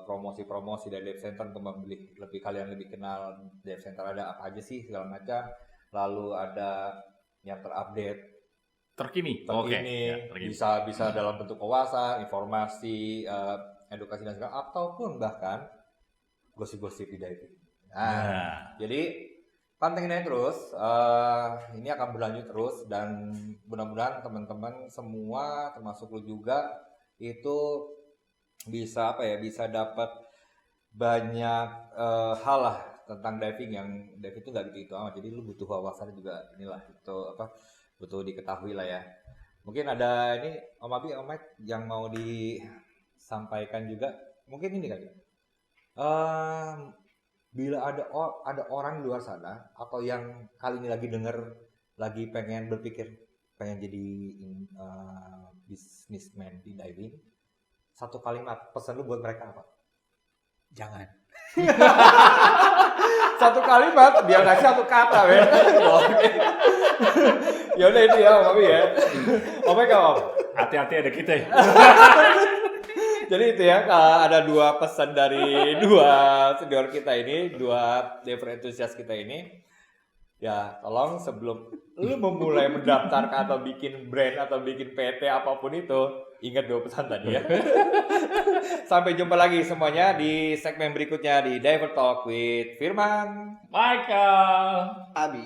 promosi-promosi dari dive center untuk kalian lebih kenal dive center ada apa aja sih segala macam. Lalu ada yang terupdate Terkini. terkini, Ya, terkini. bisa dalam bentuk wawasan, informasi, edukasi dan segala, ataupun bahkan gosip-gosip di diving. Nah, jadi pantengin aja terus. Ini akan berlanjut terus dan mudah-mudahan teman-teman semua, termasuk lu juga, itu bisa bisa dapat banyak hal lah tentang diving yang diving itu nggak gitu amat. Jadi lu butuh wawasan juga inilah itu butuh diketahui lah ya. Mungkin ada ini Om Abi, Om Mike yang mau disampaikan juga. Mungkin ini kali. Bila ada orang di luar sana atau yang kali ini lagi denger, lagi pengen berpikir pengen jadi businessman di diving, satu kalimat pesan lu buat mereka apa? Jangan. Satu kalimat, dia ngasih satu kata, men. Ya udah itu ya, Om Abi ya. Om Abi Om. Hati-hati ada kita ya. Jadi itu ya, ada dua pesan dari dua senior kita ini, dua diver enthusiast kita ini. Ya, tolong sebelum lu memulai mendaftarkan atau bikin brand atau bikin PT apapun itu, ingat dua pesan tadi ya. Sampai jumpa lagi semuanya di segmen berikutnya di Diver Talk with Firman, Michael. Abi.